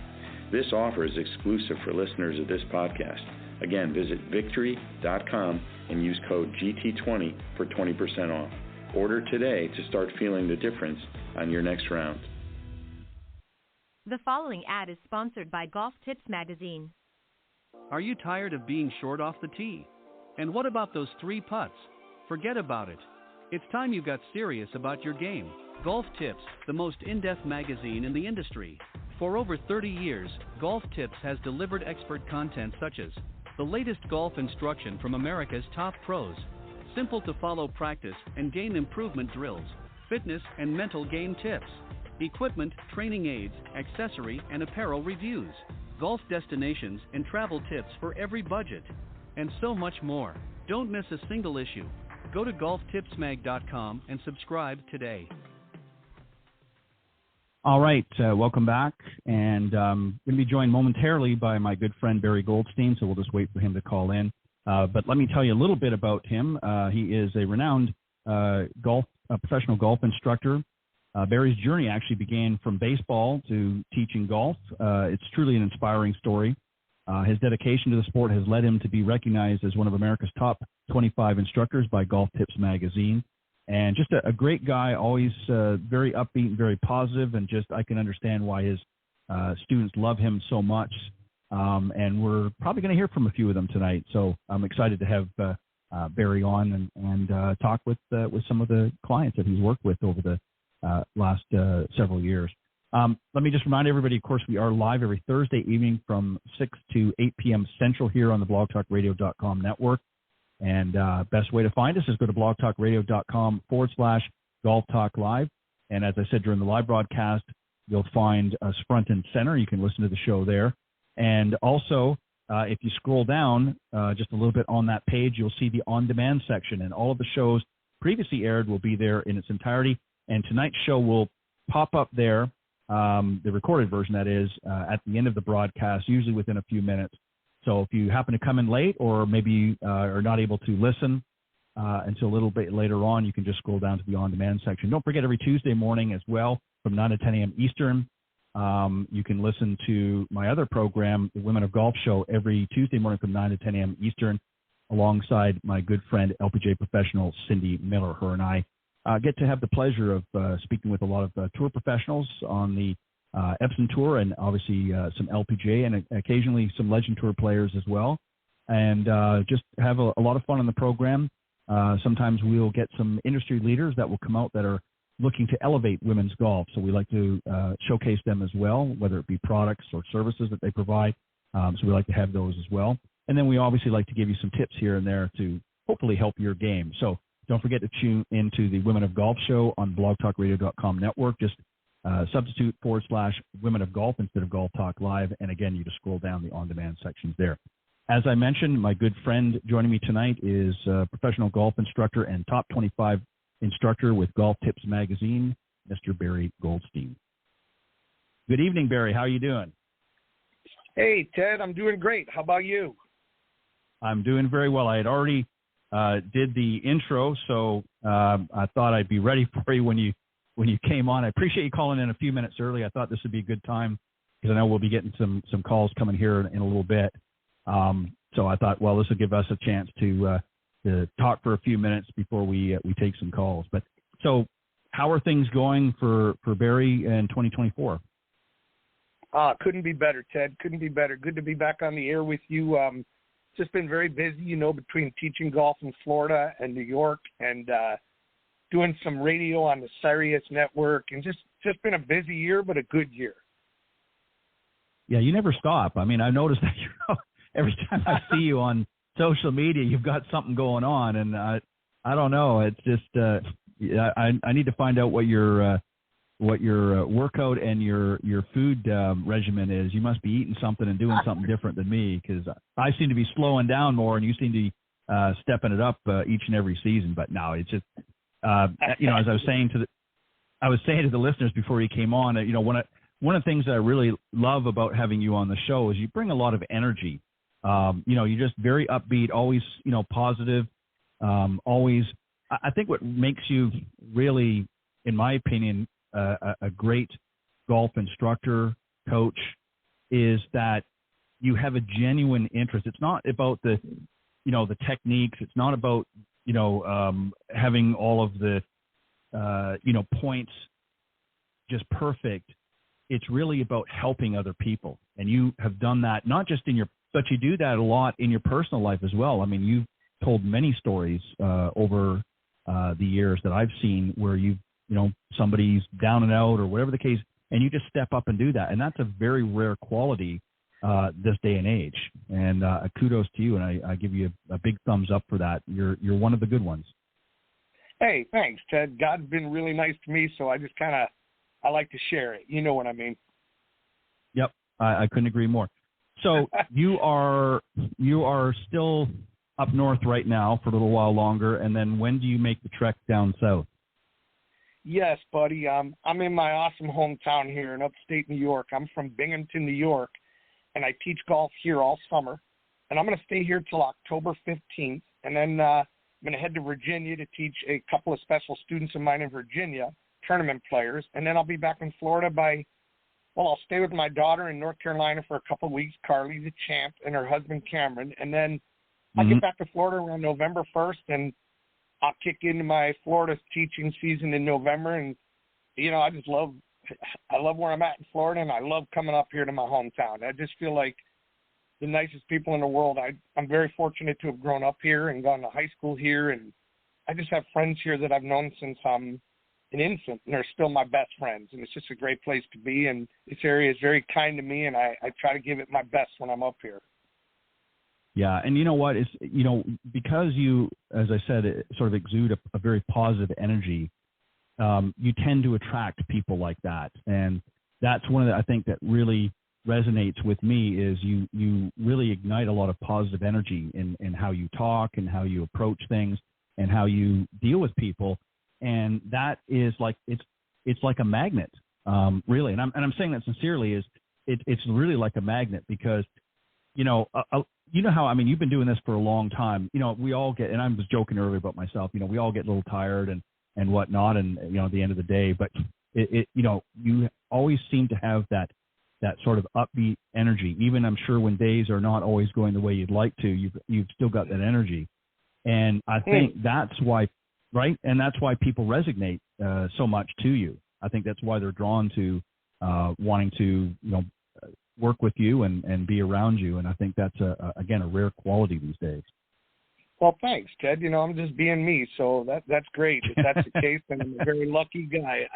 This offer is exclusive for listeners of this podcast. Again, visit Victory.com and use code GT20 for 20% off. Order today to start feeling the difference on your next round. The following ad is sponsored by Golf Tips Magazine. Are you tired of being short off the tee? And what about those 3 putts? Forget about it. It's time you got serious about your game. Golf Tips, the most in-depth magazine in the industry. For over 30 years, Golf Tips has delivered expert content such as the latest golf instruction from America's top pros, simple-to-follow practice and game improvement drills, fitness and mental game tips, equipment, training aids, accessory and apparel reviews, golf destinations and travel tips for every budget, and so much more. Don't miss a single issue. Go to golftipsmag.com and subscribe today. All right, welcome back. And going to be joined momentarily by my good friend Barry Goldstein, so we'll just wait for him to call in. But let me tell you a little bit about him. He is a renowned professional golf instructor. Barry's journey actually began from baseball to teaching golf. It's truly an inspiring story. His dedication to the sport has led him to be recognized as one of America's top 25 instructors by Golf Tips magazine. And just a great guy, always very upbeat and very positive, and just I can understand why his students love him so much. And we're probably going to hear from a few of them tonight. So I'm excited to have Barry on and talk with some of the clients that he's worked with over the last several years. Let me just remind everybody, of course, we are live every Thursday evening from 6 to 8 p.m. Central here on the blogtalkradio.com network. And best way to find us is go to blogtalkradio.com/Golf Talk Live. And as I said during the live broadcast, you'll find us front and center. You can listen to the show there. And also, if you scroll down just a little bit on that page, you'll see the on-demand section. And all of the shows previously aired will be there in its entirety. And tonight's show will pop up there, the recorded version, that is, at the end of the broadcast, usually within a few minutes. So if you happen to come in late or maybe are not able to listen until a little bit later on, you can just scroll down to the on-demand section. Don't forget, every Tuesday morning as well, from 9 to 10 a.m. Eastern, you can listen to my other program, the Women of Golf Show, every Tuesday morning from 9 to 10 a.m. Eastern, alongside my good friend, LPGA professional Cindy Miller. Her and I get to have the pleasure of speaking with a lot of tour professionals on the Epson Tour, and obviously some LPGA and occasionally some Legend Tour players as well, and just have a lot of fun on the program. Sometimes we'll get some industry leaders that will come out that are looking to elevate women's golf, so we like to showcase them as well, whether it be products or services that they provide. So we like to have those as well. And then we obviously like to give you some tips here and there to hopefully help your game. So don't forget to tune into the Women of Golf show on blogtalkradio.com network. Just substitute /Women of Golf instead of Golf Talk Live. And again, you just scroll down the on-demand sections there. As I mentioned, my good friend joining me tonight is a professional golf instructor and top 25 instructor with Golf Tips magazine, Mr. Barry Goldstein. Good evening, Barry. How are you doing? Hey, Ted. I'm doing great. How about you? I'm doing very well. I had already did the intro, so I thought I'd be ready for you when you came on. I appreciate you calling in a few minutes early. I thought this would be a good time because I know we'll be getting some calls coming here in a little bit. So I thought, well, this will give us a chance to talk for a few minutes before we take some calls. But so, how are things going for Barry in 2024? Couldn't be better, Ted. Couldn't be better. Good to be back on the air with you. Just been very busy, between teaching golf in Florida and New York, and doing some radio on the Sirius network, and just been a busy year, but a good year. Yeah, you never stop. I mean, I noticed that every time I see you on social media, you've got something going on, and I don't know. It's just I need to find out what your workout and your food regimen is. You must be eating something and doing something different than me, because I seem to be slowing down more, and you seem to be stepping it up each and every season. But no, it's just as I was saying to the listeners before you came on, one of the things that I really love about having you on the show is you bring a lot of energy. You're just very upbeat, always, positive, always. I think what makes you really, in my opinion, a great golf instructor, coach, is that you have a genuine interest. It's not about the techniques. It's not about, having all of the, points just perfect. It's really about helping other people. And you have done that, not just but you do that a lot in your personal life as well. I mean, you've told many stories over the years that I've seen where somebody's down and out or whatever the case, and you just step up and do that. And that's a very rare quality this day and age. And kudos to you, and I give you a big thumbs up for that. You're one of the good ones. Hey, thanks, Ted. God's been really nice to me, so I just I like to share it. You know what I mean? Yep, I couldn't agree more. So you are still up north right now for a little while longer, and then when do you make the trek down south? Yes, buddy. I'm in my awesome hometown here in upstate New York. I'm from Binghamton, New York, and I teach golf here all summer. and I'm going to stay here till October 15th, and then I'm going to head to Virginia to teach a couple of special students of mine in Virginia, tournament players, and then I'll be back in Florida I'll stay with my daughter in North Carolina for a couple of weeks, Carly the champ, and her husband Cameron, and then I'll get back to Florida around November 1st, and I'll kick into my Florida teaching season in November, and, I love where I'm at in Florida, and I love coming up here to my hometown. I just feel like the nicest people in the world. I'm very fortunate to have grown up here and gone to high school here, and I just have friends here that I've known since I'm an infant, and they're still my best friends, and it's just a great place to be, and this area is very kind to me, and I try to give it my best when I'm up here. Yeah, and you know what? It's, because you, as I said, sort of exude a very positive energy, you tend to attract people like that, and that's one of the, I think, that really resonates with me is you really ignite a lot of positive energy in how you talk and how you approach things and how you deal with people, and that is like it's like a magnet, really. And I'm saying that sincerely. It's really like a magnet because how, I mean, you've been doing this for a long time. We all get, and I was joking earlier about myself, we all get a little tired and whatnot, and, at the end of the day, but you always seem to have that sort of upbeat energy. Even I'm sure when days are not always going the way you'd like to, you've still got that energy. And I think that's why, right? And that's why people resonate so much to you. I think that's why they're drawn to wanting to, work with you and be around you. And I think that's again, a rare quality these days. Well, thanks, Ted. I'm just being me. So that's great. If that's the case, then I'm a very lucky guy.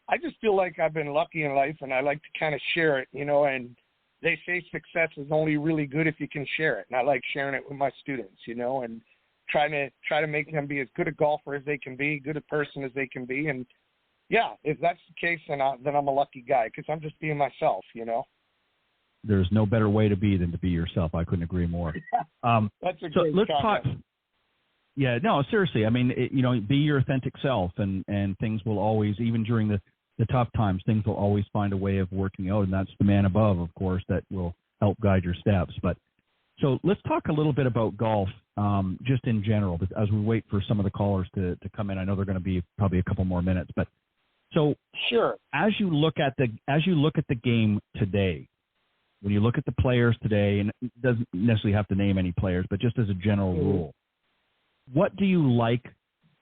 I just feel like I've been lucky in life, and I like to kind of share it, and they say success is only really good if you can share it. And I like sharing it with my students, and try to make them be as good a golfer as they can be, good a person as they can be. And yeah, if that's the case, then I'm a lucky guy because I'm just being myself, There's no better way to be than to be yourself. I couldn't agree more. That's a great let's comment. talk. Yeah, no, seriously. I mean, be your authentic self, and things will always, even during the tough times, things will always find a way of working out, and that's the man above, of course, that will help guide your steps. But so let's talk a little bit about golf, just in general, as we wait for some of the callers to come in. I know they're going to be probably a couple more minutes, but so sure. As you look at the game today, when you look at the players today, and it doesn't necessarily have to name any players, but just as a general rule, what do you like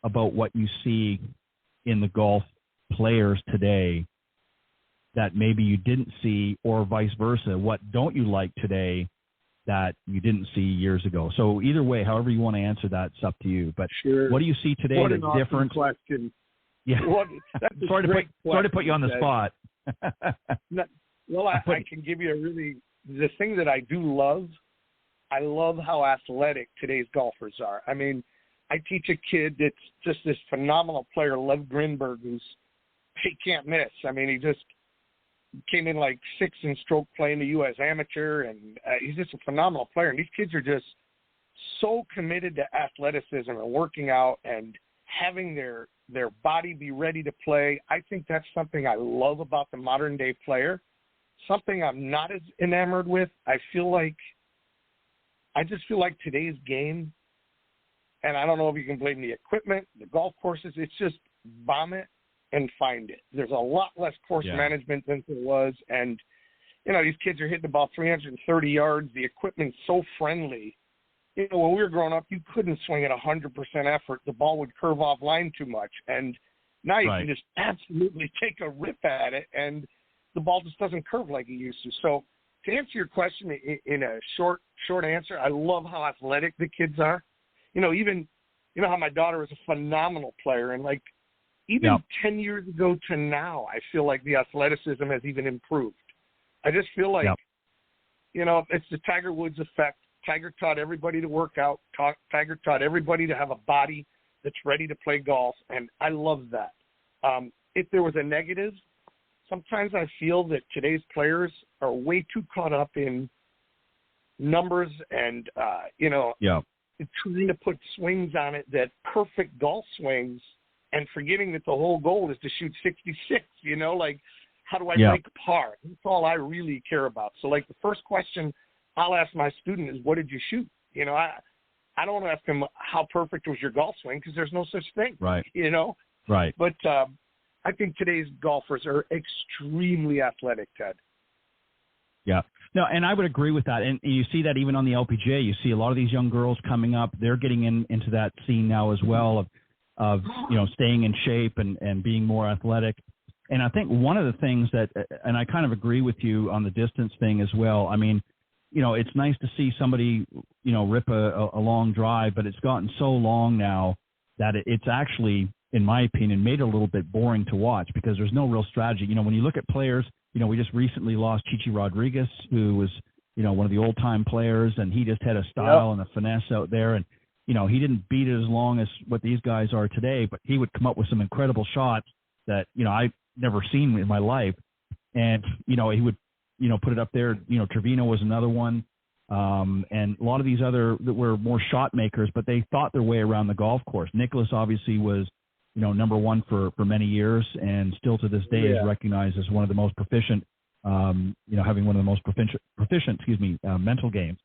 about what you see in the golf players today that maybe you didn't see, or vice versa? What don't you like today that you didn't see years ago? So either way, however you want to answer that, it's up to you. But sure. What do you see today that's awesome different? Question. Yeah. Sorry to put you on the spot. Well, I can give you the thing that I do love. I love how athletic today's golfers are. I mean, I teach a kid that's just this phenomenal player, Lev Grinberg, he can't miss. I mean, he just came in like 6th in stroke play in the U.S. Amateur, and he's just a phenomenal player. And these kids are just so committed to athleticism and working out and having their body be ready to play. I think that's something I love about the modern day player. Something I'm not as enamored with. I just feel like today's game, and I don't know if you can blame the equipment, the golf courses, it's just bomb it and find it. There's a lot less course management than there was, and these kids are hitting about 330 yards. The equipment's so friendly. When we were growing up, you couldn't swing at 100% effort. The ball would curve off line too much, and now you can just absolutely take a rip at it, and the ball just doesn't curve like it used to. So to answer your question in a short answer, I love how athletic the kids are. Even how my daughter is a phenomenal player, and like even 10 years ago to now, I feel like the athleticism has even improved. I just feel like, it's the Tiger Woods effect. Tiger taught everybody to work out. Tiger taught everybody to have a body that's ready to play golf, and I love that. If there was a negative, sometimes I feel that today's players are way too caught up in numbers and, trying to put swings on it, that perfect golf swings, and forgetting that the whole goal is to shoot 66, like how do I make par? That's all I really care about. So like the first question I'll ask my student is, what did you shoot? You know, I don't ask them how perfect was your golf swing because there's no such thing. Right. You know? Right. But I think today's golfers are extremely athletic, Ted. Yeah. No, and I would agree with that. And you see that even on the LPGA. You see a lot of these young girls coming up. They're getting into that scene now as well of you know, staying in shape and being more athletic. And I think one of the things that, and I kind of agree with you on the distance thing as well. I mean, you know, it's nice to see somebody, you know, rip a long drive, but it's gotten so long now that it's actually, in my opinion, made it a little bit boring to watch because there's no real strategy. You know, when you look at players, you know, we just recently lost Chichi Rodriguez, who was, you know, one of the old-time players, and he just had a style and a finesse out there. And, you know, he didn't beat it as long as what these guys are today, but he would come up with some incredible shots that, you know, I've never seen in my life. And, you know, he would, you know, put it up there. You know, Trevino was another one. And a lot of these other that were more shot makers, but they thought their way around the golf course. Nicholas obviously was, you know, number one for many years, and still to this day is recognized as one of the most proficient, you know, having one of the most proficient, mental games.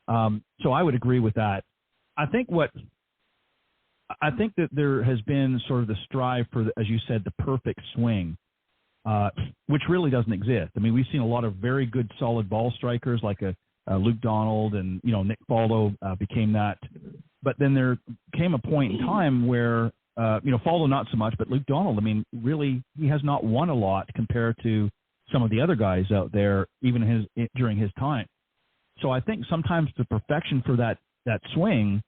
So I would agree with that. I think that there has been sort of the strive for, as you said, the perfect swing, which really doesn't exist. I mean, we've seen a lot of very good, solid ball strikers like Luke Donald and, you know, Nick Faldo became that. But then there came a point in time where, you know, Faldo not so much, but Luke Donald, I mean, really, he has not won a lot compared to some of the other guys out there, even during his time. So I think sometimes the perfection for that swing,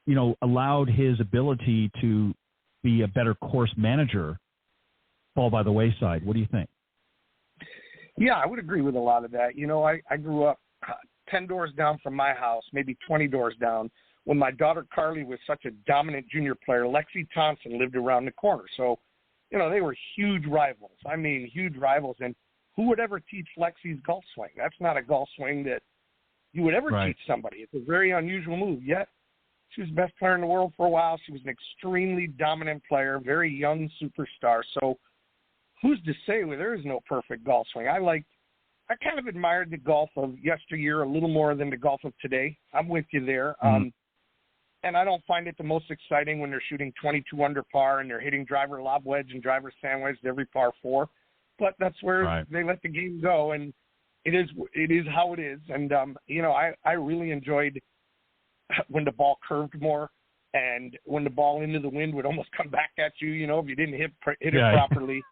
you know, allowed his ability to be a better course manager fall by the wayside. What do you think? Yeah, I would agree with a lot of that. You know, I grew up 10 doors down from my house, maybe 20 doors down. When my daughter Carly was such a dominant junior player, Lexi Thompson lived around the corner. So, you know, they were huge rivals. I mean, huge rivals. And who would ever teach Lexi's golf swing? That's not a golf swing that you would ever teach somebody. It's a very unusual move. Yet, she was the best player in the world for a while. She was an extremely dominant player, very young superstar. So who's to say there is no perfect golf swing? I kind of admired the golf of yesteryear a little more than the golf of today. I'm with you there. And I don't find it the most exciting when they're shooting 22 under par and they're hitting driver lob wedge and driver sand wedge to every par four. But that's where they let the game go, and it is how it is. And, you know, I really enjoyed when the ball curved more and when the ball into the wind would almost come back at you, you know, if you didn't hit it properly.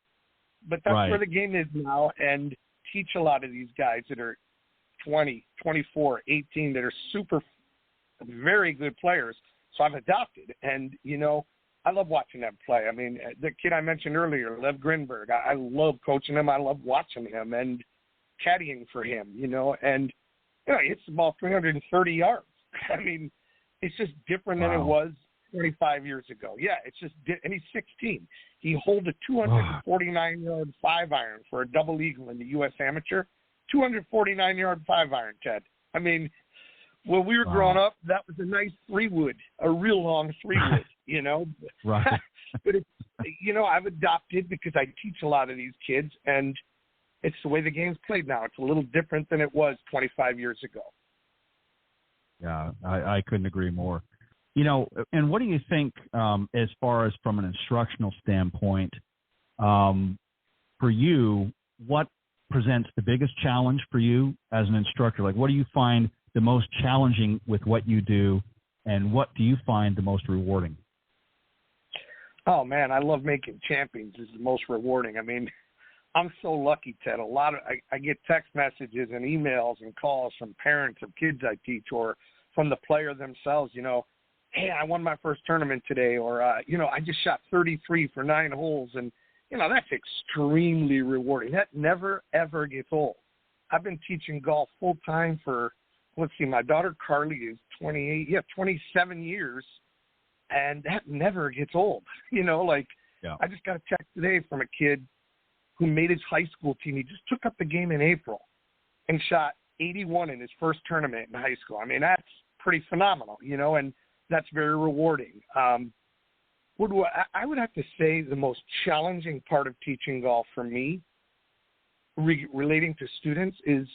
But that's where the game is now, and teach a lot of these guys that are 20, 24, 18 that are very good players. So I've adopted, and, you know, I love watching them play. I mean, the kid I mentioned earlier, Lev Grinberg, I love coaching him. I love watching him and caddying for him, you know, and, you know, he hits the ball 330 yards. I mean, it's just different than it was 25 years ago. Yeah, it's just, and he's 16. He holds a 249-yard 5-iron for a double eagle in the U.S. Amateur. 249-yard 5-iron, Ted. I mean, when we were growing up, that was a nice 3-wood, a real long 3-wood, you know. But, it's, you know, I've adopted because I teach a lot of these kids, and it's the way the game's played now. It's a little different than it was 25 years ago. Yeah, I couldn't agree more. You know, and what do you think as far as from an instructional standpoint, for you, what presents the biggest challenge for you as an instructor? Like, what do you find the most challenging with what you do, and what do you find the most rewarding? Oh, man, I love making champions. It's the most rewarding. I mean, I'm so lucky, Ted. I get text messages and emails and calls from parents of kids I teach or from the player themselves, you know, hey, I won my first tournament today, or, you know, I just shot 33 for 9 holes. And, you know, that's extremely rewarding. That never, ever gets old. I've been teaching golf full time for, let's see, my daughter Carly is 27 years, and that never gets old. You know, like, I just got a text today from a kid who made his high school team. He just took up the game in April and shot 81 in his first tournament in high school. I mean, that's pretty phenomenal, you know, and that's very rewarding. I would have to say the most challenging part of teaching golf for me, relating to students, is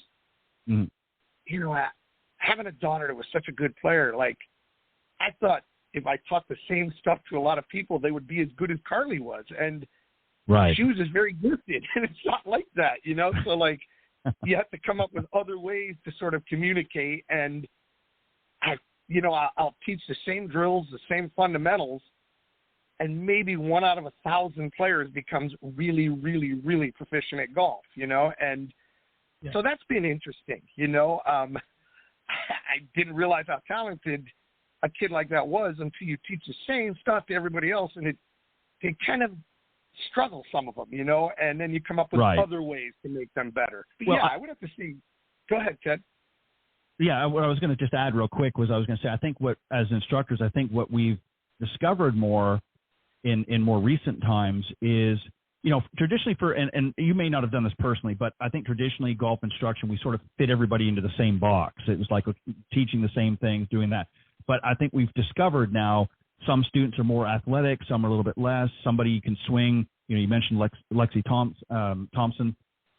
having a daughter that was such a good player, like, I thought if I taught the same stuff to a lot of people, they would be as good as Carly was. And right. she was just very gifted, and it's not like that, So, like, you have to come up with other ways to sort of communicate. And, I'll teach the same drills, the same fundamentals, and maybe 1 out of 1,000 players becomes really, really, really proficient at golf, And so that's been interesting, I didn't realize how talented a kid like that was until you teach the same stuff to everybody else, and they kind of struggle, some of them, and then you come up with other ways to make them better. But I would have to see. Go ahead, Ted. Yeah, what I was going to just add real quick was I was going to say, I think as instructors, I think what we've discovered more in more recent times is, traditionally and you may not have done this personally, but I think traditionally golf instruction, we sort of fit everybody into the same box. It was like teaching the same things, doing that. But I think we've discovered now some students are more athletic, some are a little bit less. Somebody can swing. You mentioned Lexi Thompson.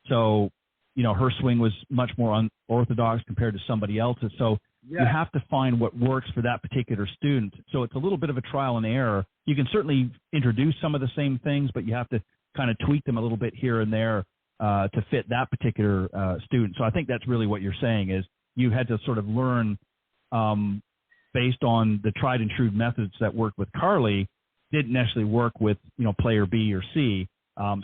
So, her swing was much more unorthodox compared to somebody else's. So you have to find what works for that particular student. So it's a little bit of a trial and error. You can certainly introduce some of the same things, but you have to kind of tweak them a little bit here and there to fit that particular student. So I think that's really what you're saying is you had to sort of learn based on the tried and true methods that worked with Carly, didn't necessarily work with, player B or C.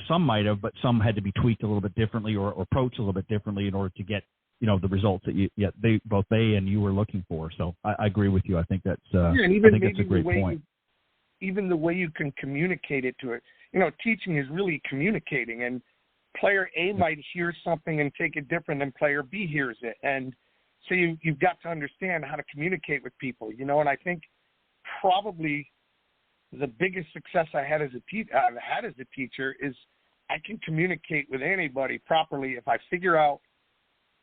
Some might have, but some had to be tweaked a little bit differently or approached a little bit differently in order to get, the results that both they and you were looking for. So I agree with you. I think that's and even I think that's a great point. Even the way you can communicate it to it, teaching is really communicating, and player A might hear something and take it different than player B hears it. And so you've got to understand how to communicate with people, and I think probably the biggest success I've had as a teacher is I can communicate with anybody properly if I figure out,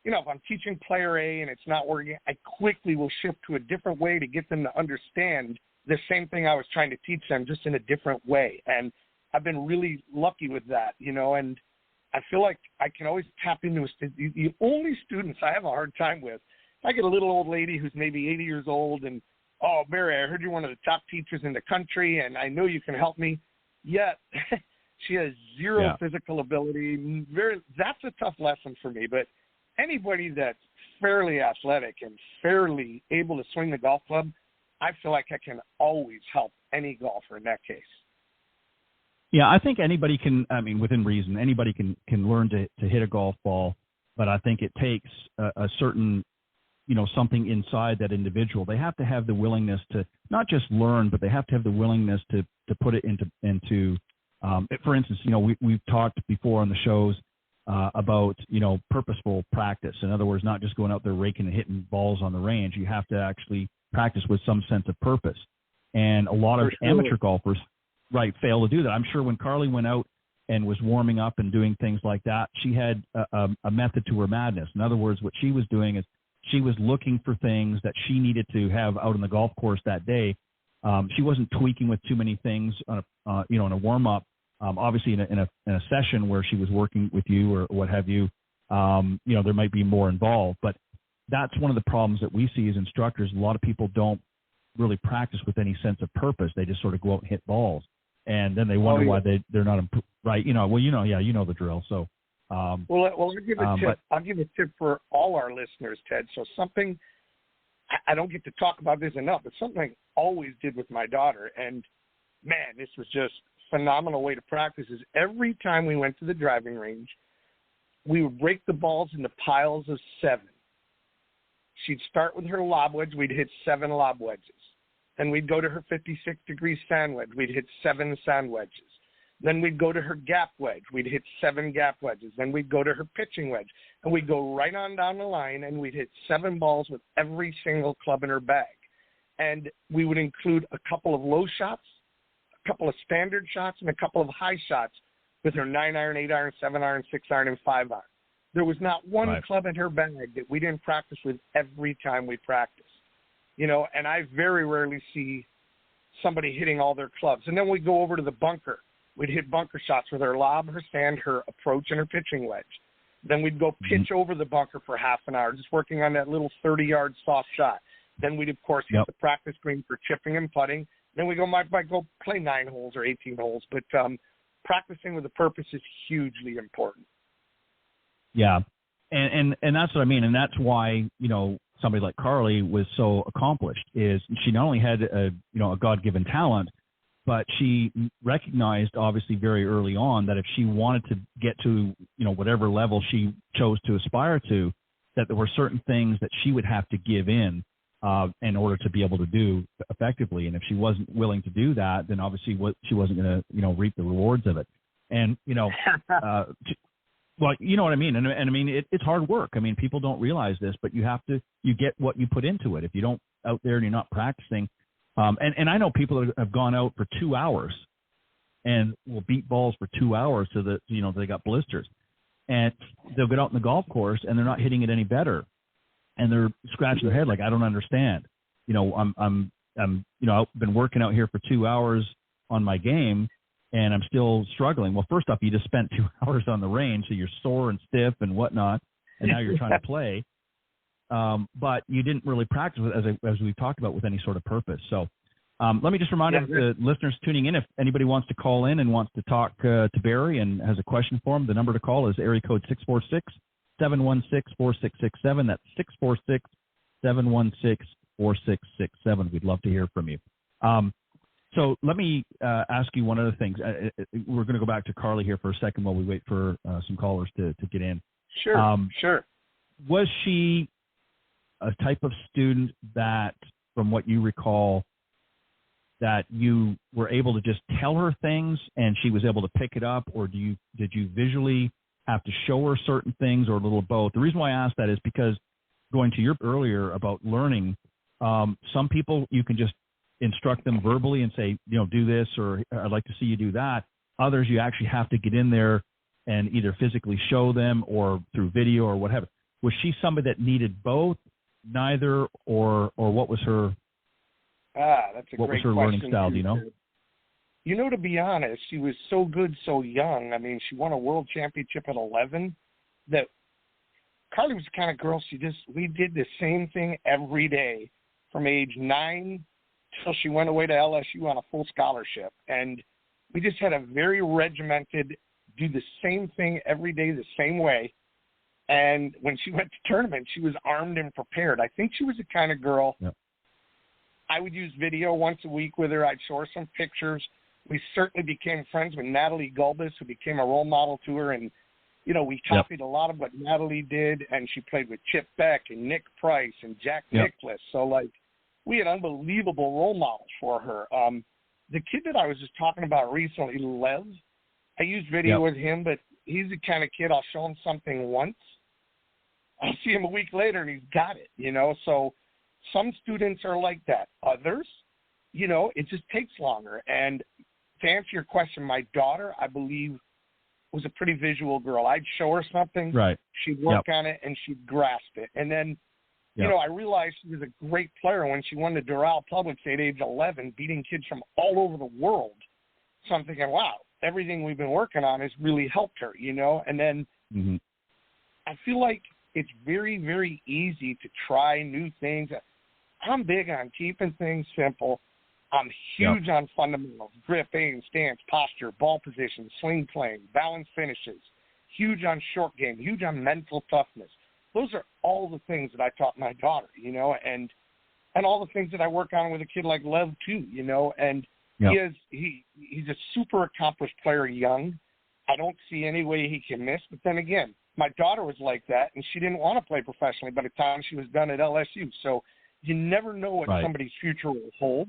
if I'm teaching player A and it's not working, I quickly will shift to a different way to get them to understand the same thing I was trying to teach them, just in a different way. And I've been really lucky with that, and I feel like I can always tap into the only students I have a hard time with. I get a little old lady who's maybe 80 years old and, "Oh, Barry, I heard you're one of the top teachers in the country, and I know you can help me." Yet she has zero physical ability. That's a tough lesson for me. But anybody that's fairly athletic and fairly able to swing the golf club, I feel like I can always help any golfer in that case. Yeah, I think anybody can, within reason, anybody can learn to hit a golf ball, but I think it takes a certain, something inside that individual. They have to have the willingness to not just learn, but they have to have the willingness to put it into for instance, we've talked before on the shows about, purposeful practice. In other words, not just going out there raking and hitting balls on the range. You have to actually practice with some sense of purpose. And a lot of amateur golfers, fail to do that. I'm sure when Carly went out and was warming up and doing things like that, she had a method to her madness. In other words, what she was doing is she was looking for things that she needed to have out on the golf course that day. She wasn't tweaking with too many things on in a warm up. Obviously, in a session where she was working with you or what have you, there might be more involved. But that's one of the problems that we see as instructors. A lot of people don't really practice with any sense of purpose. They just sort of go out and hit balls, and then they wonder why they're not right. You know the drill. So. I'll give a tip. I'll give a tip for all our listeners, Ted. So something I don't get to talk about this enough, but something I always did with my daughter, and man, this was just a phenomenal way to practice. Is every time we went to the driving range, we would break the balls into piles of 7. She'd start with her lob wedge. We'd hit 7 lob wedges. Then we'd go to her 56-degree sand wedge. We'd hit 7 sand wedges. Then we'd go to her gap wedge. We'd hit 7 gap wedges. Then we'd go to her pitching wedge. And we'd go right on down the line, and we'd hit 7 balls with every single club in her bag. And we would include a couple of low shots, a couple of standard shots, and a couple of high shots with her 9-iron, 8-iron, 7-iron, 6-iron, and 5-iron. There was not one club in her bag that we didn't practice with every time we practiced. And I very rarely see somebody hitting all their clubs. And then we'd go over to the bunker. We'd hit bunker shots with her lob, her sand, her approach, and her pitching wedge. Then we'd go pitch over the bunker for half an hour, just working on that little 30-yard soft shot. Then we'd, of course, hit the practice green for chipping and putting. Then we might go play 9 holes or 18 holes. But practicing with a purpose is hugely important. Yeah, and that's what I mean, and that's why, you know, somebody like Carly was so accomplished. Is she not only had a God-given talent, but she recognized obviously very early on that if she wanted to get to, you know, whatever level she chose to aspire to, that there were certain things that she would have to give in order to be able to do effectively. And if she wasn't willing to do that, then obviously she wasn't going to, you know, reap the rewards of it. And, you know, well, you know what I mean? And I mean, it's hard work. I mean, people don't realize this, but you get what you put into it. If you don't out there and you're not practicing, and I know people that have gone out for 2 hours and will beat balls for 2 hours so that, you know, they got blisters, and they'll get out in the golf course and they're not hitting it any better. And they're scratching their head like, I don't understand. You know, I'm you know, I've been working out here for 2 hours on my game and I'm still struggling. Well, first off, you just spent 2 hours on the range, so you're sore and stiff and whatnot, and now you're trying to play. But you didn't really practice as we've talked about with any sort of purpose. So let me just remind the listeners tuning in, if anybody wants to call in and wants to talk to Barry and has a question for him, the number to call is area code 646-716-4667. That's 646-716-4667. We'd love to hear from you. So let me ask you one other thing. We're going to go back to Carly here for a second while we wait for some callers to get in. Sure, sure. Was she a type of student that, from what you recall, that you were able to just tell her things and she was able to pick it up, or did you visually have to show her certain things, or a little of both? The reason why I ask that is because, going to your earlier about learning, some people you can just instruct them verbally and say, you know, do this, or I'd like to see you do that. Others you actually have to get in there and either physically show them or through video or whatever. Was she somebody that needed both, neither, or what was her? That's a what great was her question. learning style? Do you know? You know, to be honest, she was so good so young. I mean, she won a world championship at 11. That Carly was the kind of girl, we did the same thing every day from age 9 till she went away to LSU on a full scholarship. And we just had a very regimented, do the same thing every day the same way. And when she went to tournament, she was armed and prepared. I think she was the kind of girl, I would use video once a week with her. I'd show her some pictures. We certainly became friends with Natalie Gulbis, who became a role model to her. And, you know, we copied a lot of what Natalie did, and she played with Chip Beck and Nick Price and Jack Nicklaus. So, like, we had unbelievable role models for her. The kid that I was just talking about recently, Lev, I used video with him, but he's the kind of kid, I'll show him something once, I'll see him a week later, and he's got it, you know. So some students are like that. Others, you know, it just takes longer. And to answer your question, my daughter, I believe, was a pretty visual girl. I'd show her something, she'd work on it, and she'd grasp it. And then, you know, I realized she was a great player when she won the Doral Publics at age 11, beating kids from all over the world. So I'm thinking, wow, everything we've been working on has really helped her, you know. And then I feel like it's very, very easy to try new things. I'm big on keeping things simple. I'm huge on fundamentals, grip, aim, stance, posture, ball position, swing playing, balance finishes. Huge on short game, huge on mental toughness. Those are all the things that I taught my daughter, you know, and all the things that I work on with a kid like Lev too, you know. And he's a super accomplished player young. I don't see any way he can miss. But then again, my daughter was like that, and she didn't want to play professionally by the time she was done at LSU. So you never know what somebody's future will hold.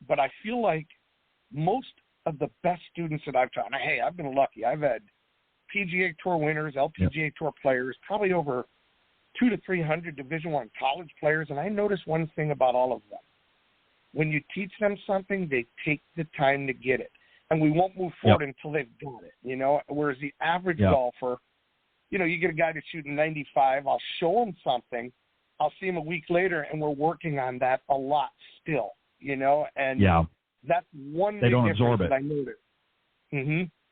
But I feel like most of the best students that I've taught, and hey, I've been lucky. I've had PGA Tour winners, LPGA Tour players, probably over 200 to 300 Division I college players, and I notice one thing about all of them. When you teach them something, they take the time to get it. And we won't move forward until they've got it, you know, whereas the average golfer, you know, you get a guy that's shooting 95, I'll show him something, I'll see him a week later, and we're working on that a lot still, you know, and that's one they big don't difference absorb it. that I noticed.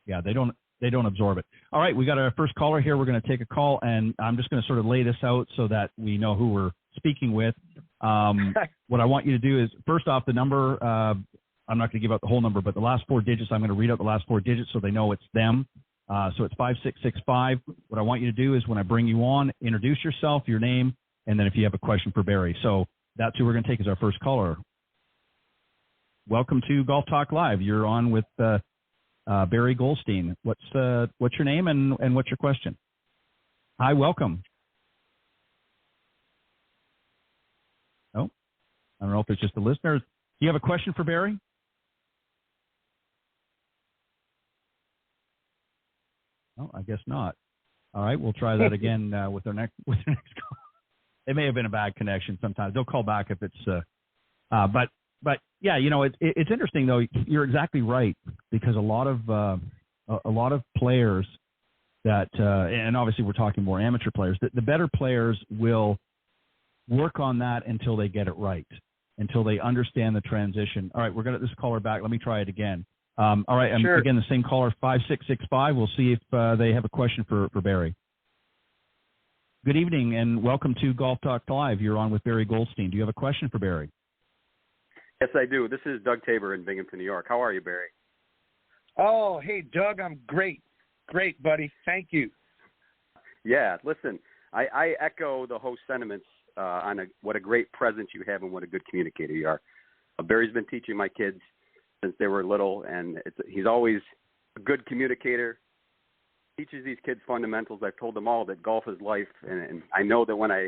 Yeah, they don't They don't absorb it. All right, we got our first caller here. We're going to take a call, and I'm just going to sort of lay this out so that we know who we're speaking with. What I want you to do is, first off, the number, I'm not going to give out the whole number, but the last 4 digits, I'm going to read out the last 4 digits so they know it's them. So it's 5665. What I want you to do is when I bring you on, introduce yourself, your name, and then if you have a question for Barry. So that's who we're going to take as our first caller. Welcome to Golf Talk Live. You're on with Barry Goldstein. What's your name and what's your question? Hi, welcome. Oh, I don't know if it's just a listener. Do you have a question for Barry? Oh, I guess not. All right, we'll try that again with our next call. It may have been a bad connection. Sometimes they'll call back if it's. But yeah, you know, it's interesting though. You're exactly right, because a lot of players that, and obviously we're talking more amateur players. The better players will work on that until they get it right, until they understand the transition. All right, we're gonna this caller back. Let me try it again. All right, sure. Again, the same caller, 5665. We'll see if they have a question for Barry. Good evening and welcome to Golf Talk Live. You're on with Barry Goldstein. Do you have a question for Barry? Yes, I do. This is Doug Tabor in Binghamton, New York. How are you, Barry? Oh, hey, Doug, I'm great. Great, buddy. Thank you. Yeah, listen, I echo the host sentiments on what a great presence you have and what a good communicator you are. Barry's been teaching my kids since they were little, and he's always a good communicator, teaches these kids fundamentals. I've told them all that golf is life, and I know that when I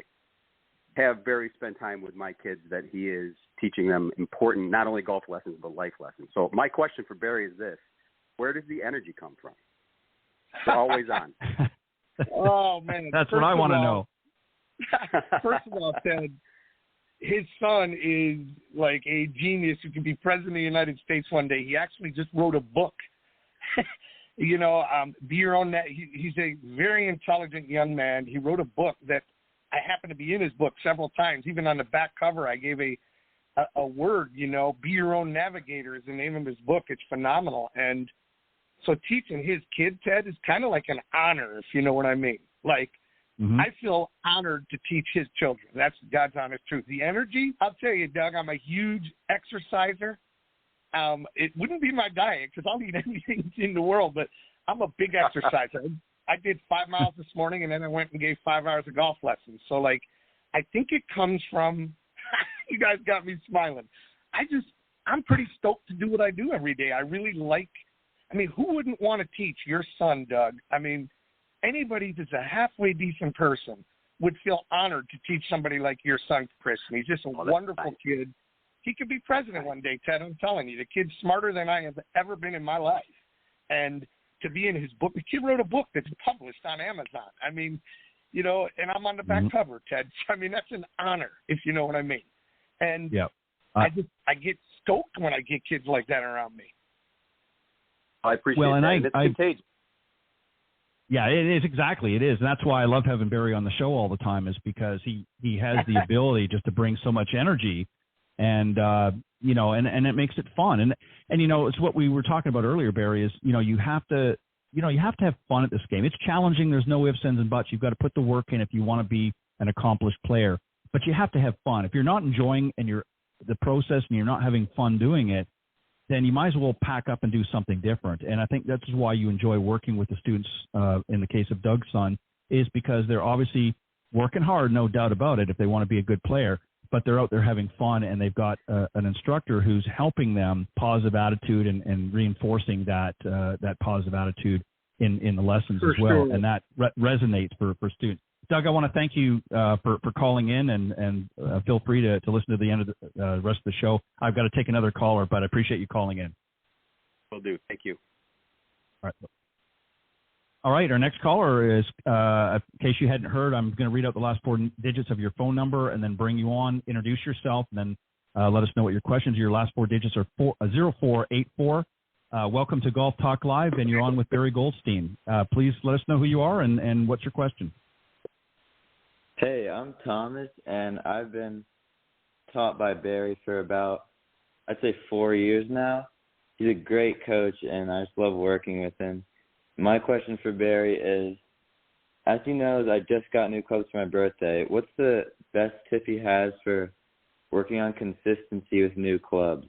have Barry spend time with my kids that he is teaching them important, not only golf lessons, but life lessons. So my question for Barry is this: where does the energy come from? It's always on. Oh, man. That's what I want to know. First of all, Ted, his son is like a genius who can be president of the United States one day. He actually just wrote a book. You know, be your own. He's a very intelligent young man. He wrote a book that I happen to be in his book several times. Even on the back cover, I gave a word, you know, be your own navigator is the name of his book. It's phenomenal. And so teaching his kid, Ted, is kind of like an honor, if you know what I mean. Like, I feel honored to teach his children. That's God's honest truth. The energy, I'll tell you, Doug, I'm a huge exerciser. It wouldn't be my diet because I'll eat anything in the world, but I'm a big exerciser. I did 5 miles this morning, and then I went and gave 5 hours of golf lessons. So, like, I think it comes from – you guys got me smiling. I'm pretty stoked to do what I do every day. I really like – I mean, who wouldn't want to teach your son, Doug? I mean, anybody that's a halfway decent person would feel honored to teach somebody like your son, Chris. And he's just a wonderful kid. He could be president one day, Ted. I'm telling you, the kid's smarter than I have ever been in my life. And to be in his book, the kid wrote a book that's published on Amazon. I mean, you know, and I'm on the back cover, Ted. I mean, that's an honor, if you know what I mean. And I get stoked when I get kids like that around me. I appreciate that. It's contagious. Yeah, it is exactly. It is, and that's why I love having Barry on the show all the time. Is because he has the ability just to bring so much energy, and you know, and it makes it fun. And you know, it's what we were talking about earlier, Barry. Is you have to have fun at this game. It's challenging. There's no ifs, ands, and buts. You've got to put the work in if you want to be an accomplished player. But you have to have fun. If you're not enjoying the process and you're not having fun doing it, then you might as well pack up and do something different. And I think that's why you enjoy working with the students, in the case of Doug's son, is because they're obviously working hard, no doubt about it, if they want to be a good player, but they're out there having fun, and they've got an instructor who's helping them positive attitude and reinforcing that positive attitude in the lessons as well. Sure. And that resonates for students. Doug, I want to thank you for calling in, and feel free to listen to the end of the rest of the show. I've got to take another caller, but I appreciate you calling in. Will do. Thank you. All right. Our next caller is, in case you hadn't heard, I'm going to read out the last 4 digits of your phone number and then bring you on, introduce yourself, and then let us know what your questions are. Your last 4 digits are 0484. Welcome to Golf Talk Live, and you're on with Barry Goldstein. Please let us know who you are and what's your question. Hey, I'm Thomas, and I've been taught by Barry for about, I'd say, 4 years now. He's a great coach, and I just love working with him. my question for Barry is, as he knows, I just got new clubs for my birthday. What's the best tip he has for working on consistency with new clubs?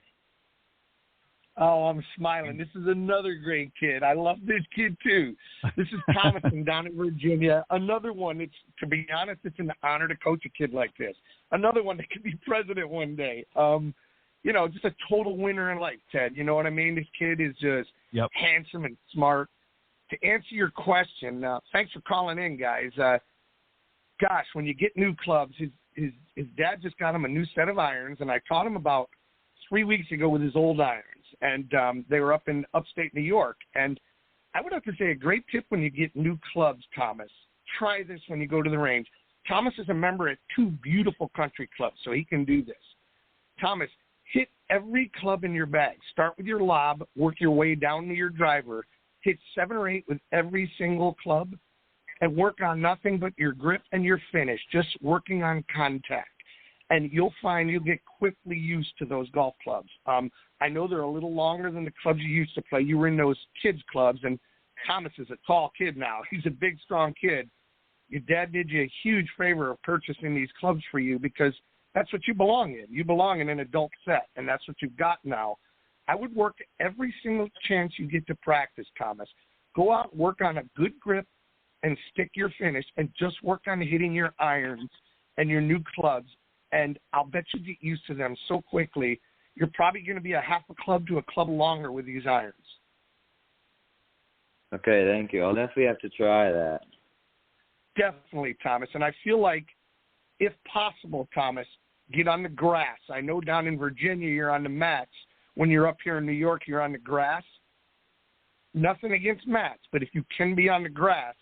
Oh, I'm smiling. This is another great kid. I love this kid, too. This is Thomason down in Virginia. Another one. To be honest, it's an honor to coach a kid like this. Another one that could be president one day. Just a total winner in life, Ted. You know what I mean? This kid is just handsome and smart. To answer your question, thanks for calling in, guys. Gosh, when you get new clubs, his dad just got him a new set of irons, and I taught him about 3 weeks ago with his old irons. And they were up in upstate New York. And I would have to say a great tip when you get new clubs, Thomas. Try this when you go to the range. Thomas is a member at 2 beautiful country clubs, so he can do this. Thomas, hit every club in your bag. Start with your lob, work your way down to your driver. Hit 7 or 8 with every single club, and work on nothing but your grip and your finish, just working on contact. And you'll find you'll get quickly used to those golf clubs. I know they're a little longer than the clubs you used to play. You were in those kids clubs, and Thomas is a tall kid now. He's a big, strong kid. Your dad did you a huge favor of purchasing these clubs for you because that's what you belong in. You belong in an adult set, and that's what you've got now. I would work every single chance you get to practice, Thomas. Go out, work on a good grip, and stick your finish, and just work on hitting your irons and your new clubs. And I'll bet you get used to them so quickly, you're probably going to be a half a club to a club longer with these irons. Okay, thank you. I'll definitely have to try that. Definitely, Thomas. And I feel like, if possible, Thomas, get on the grass. I know down in Virginia you're on the mats. When you're up here in New York, you're on the grass. Nothing against mats, but if you can be on the grass,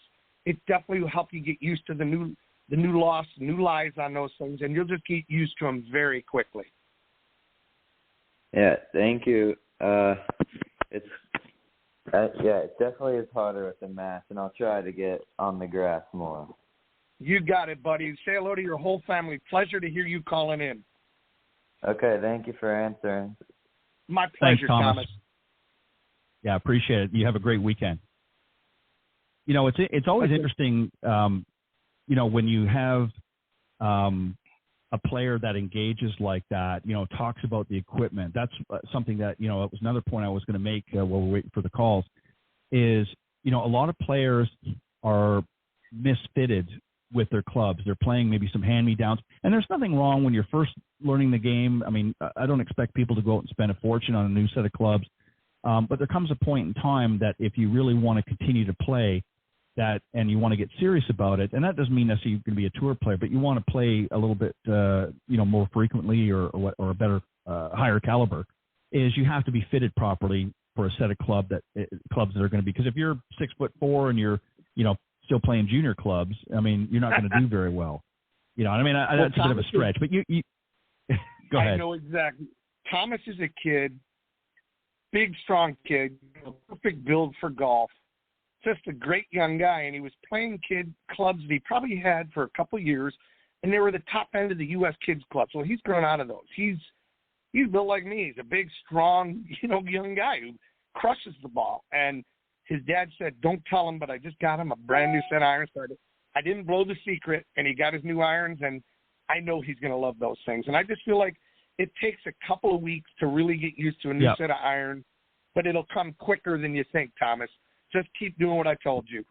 it definitely will help you get used to the new loss, new lies on those things, and you'll just get used to them very quickly. Yeah, thank you. It definitely is harder with the mats, and I'll try to get on the grass more. You got it, buddy. Say hello to your whole family. Pleasure to hear you calling in. Okay, thank you for answering. My pleasure, Thanks, Thomas. Yeah, appreciate it. You have a great weekend. It's always interesting, when you have a player that engages like that, talks about the equipment. That's something that, it was another point I was going to make while we're waiting for the calls, is, a lot of players are misfitted with their clubs. They're playing maybe some hand-me-downs. And there's nothing wrong when you're first learning the game. I mean, I don't expect people to go out and spend a fortune on a new set of clubs. But there comes a point in time that if you really want to continue to play, and you want to get serious about it, and that doesn't mean necessarily you're going to be a tour player, but you want to play a little bit, more frequently or a better, higher caliber, is you have to be fitted properly for a set of clubs that are going to be. Because if you're 6'4" and you're, still playing junior clubs, I mean, you're not going to do very well. You know what I mean? That's a bit of a stretch, but you go ahead. I know exactly. Thomas is a kid, big, strong kid, perfect build for golf. Just a great young guy, and he was playing kid clubs that he probably had for a couple of years, and they were the top end of the U.S. kids club. So he's grown out of those. He's built like me. He's a big, strong, young guy who crushes the ball. And his dad said, "Don't tell him, but I just got him a brand new set of irons." So I didn't blow the secret, and he got his new irons, and I know he's going to love those things. And I just feel like it takes a couple of weeks to really get used to a new set of irons, but it'll come quicker than you think, Thomas. Just keep doing what I told you.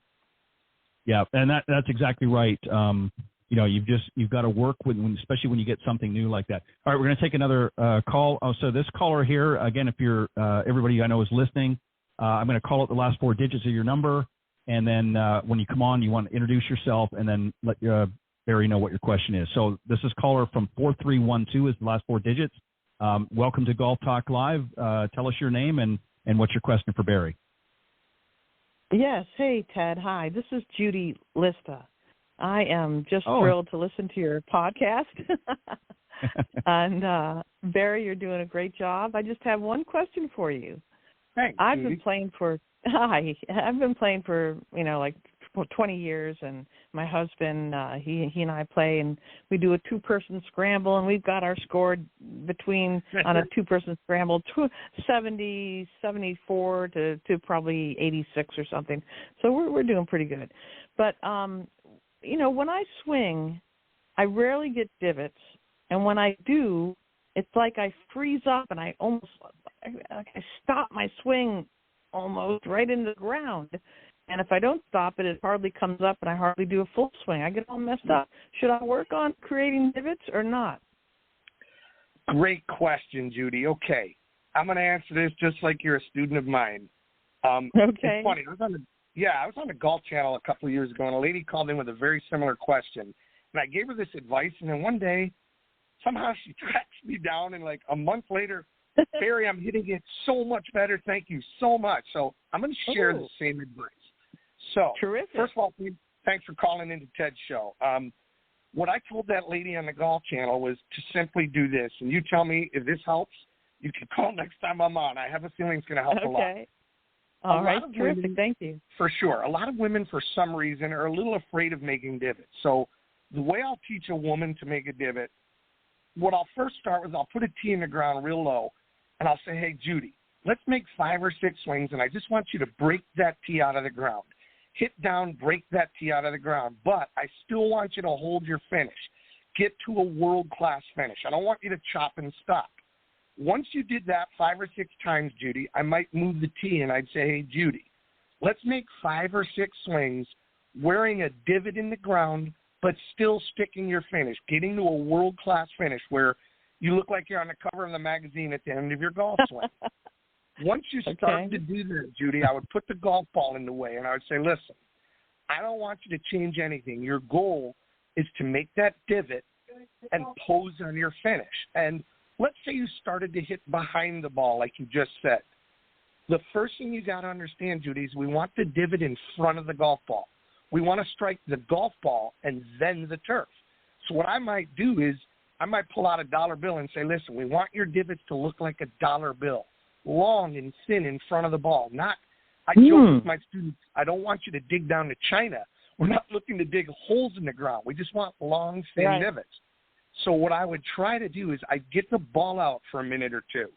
Yeah, and that's exactly right. You've got to work with, especially when you get something new like that. All right, we're going to take another call. Oh, so this caller here, again, if you're everybody I know is listening, I'm going to call out the last 4 digits of your number, and then when you come on, you want to introduce yourself, and then let Barry know what your question is. So this is caller from 4312 is the last 4 digits. Welcome to Golf Talk Live. Tell us your name and what's your question for Barry. Yes. Hey, Ted. Hi. This is Judy Lista. I am just thrilled to listen to your podcast. And, Barry, you're doing a great job. I just have one question for you. Thanks, I've Judy. been playing for, like 20 years, and my husband, he and I play, and we do a two-person scramble, and we've got our score between on a two-person scramble 74 to probably 86 or something. So we're doing pretty good. But when I swing, I rarely get divots, and when I do, it's like I freeze up and I stop my swing almost right in the ground. And if I don't stop it, it hardly comes up and I hardly do a full swing. I get all messed up. Should I work on creating divots or not? Great question, Judy. Okay. I'm going to answer this just like you're a student of mine. Okay. It's funny. I was on the Golf Channel a couple of years ago, and a lady called in with a very similar question. And I gave her this advice, and then one day, somehow she tracks me down, and like a month later, Barry, I'm hitting it so much better. Thank you so much. So I'm going to share the same advice. So, terrific. First of all, thanks for calling into Ted's show. What I told that lady on the Golf Channel was to simply do this. And you tell me if this helps. You can call next time I'm on. I have a feeling it's going to help a lot. Okay. All right. Terrific. Thank you. For sure. A lot of women, for some reason, are a little afraid of making divots. So the way I'll teach a woman to make a divot, what I'll first start with, I'll put a tee in the ground real low, and I'll say, hey, Judy, let's make 5 or 6 swings, and I just want you to break that tee out of the ground. Hit down, break that tee out of the ground, but I still want you to hold your finish. Get to a world-class finish. I don't want you to chop and stop. Once you did that 5 or 6 times, Judy, I might move the tee, and I'd say, hey, Judy, let's make 5 or 6 swings wearing a divot in the ground, but still sticking your finish, getting to a world-class finish where you look like you're on the cover of the magazine at the end of your golf swing. Once you start to do that, Judy, I would put the golf ball in the way, and I would say, listen, I don't want you to change anything. Your goal is to make that divot and pose on your finish. And let's say you started to hit behind the ball like you just said. The first thing you got to understand, Judy, is we want the divot in front of the golf ball. We want to strike the golf ball and then the turf. So what I might do is I might pull out a dollar bill and say, listen, we want your divots to look like a dollar bill, long and thin in front of the ball. I joke with my students, I don't want you to dig down to China. We're not looking to dig holes in the ground. We just want long, thin divots. So what I would try to do is I'd get the ball out for a minute or two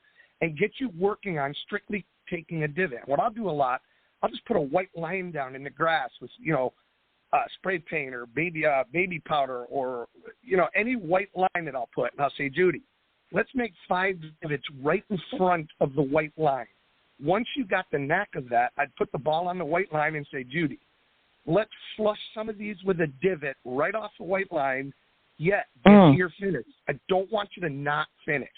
and get you working on strictly taking a divot. What I'll do a lot, I'll just put a white line down in the grass with, spray paint or baby powder or, any white line that I'll put. And I'll say, Judy, let's make 5 divots right in front of the white line. Once you got the knack of that, I'd put the ball on the white line and say, Judy, let's flush some of these with a divot right off the white line, yet get to your finish. I don't want you to not finish.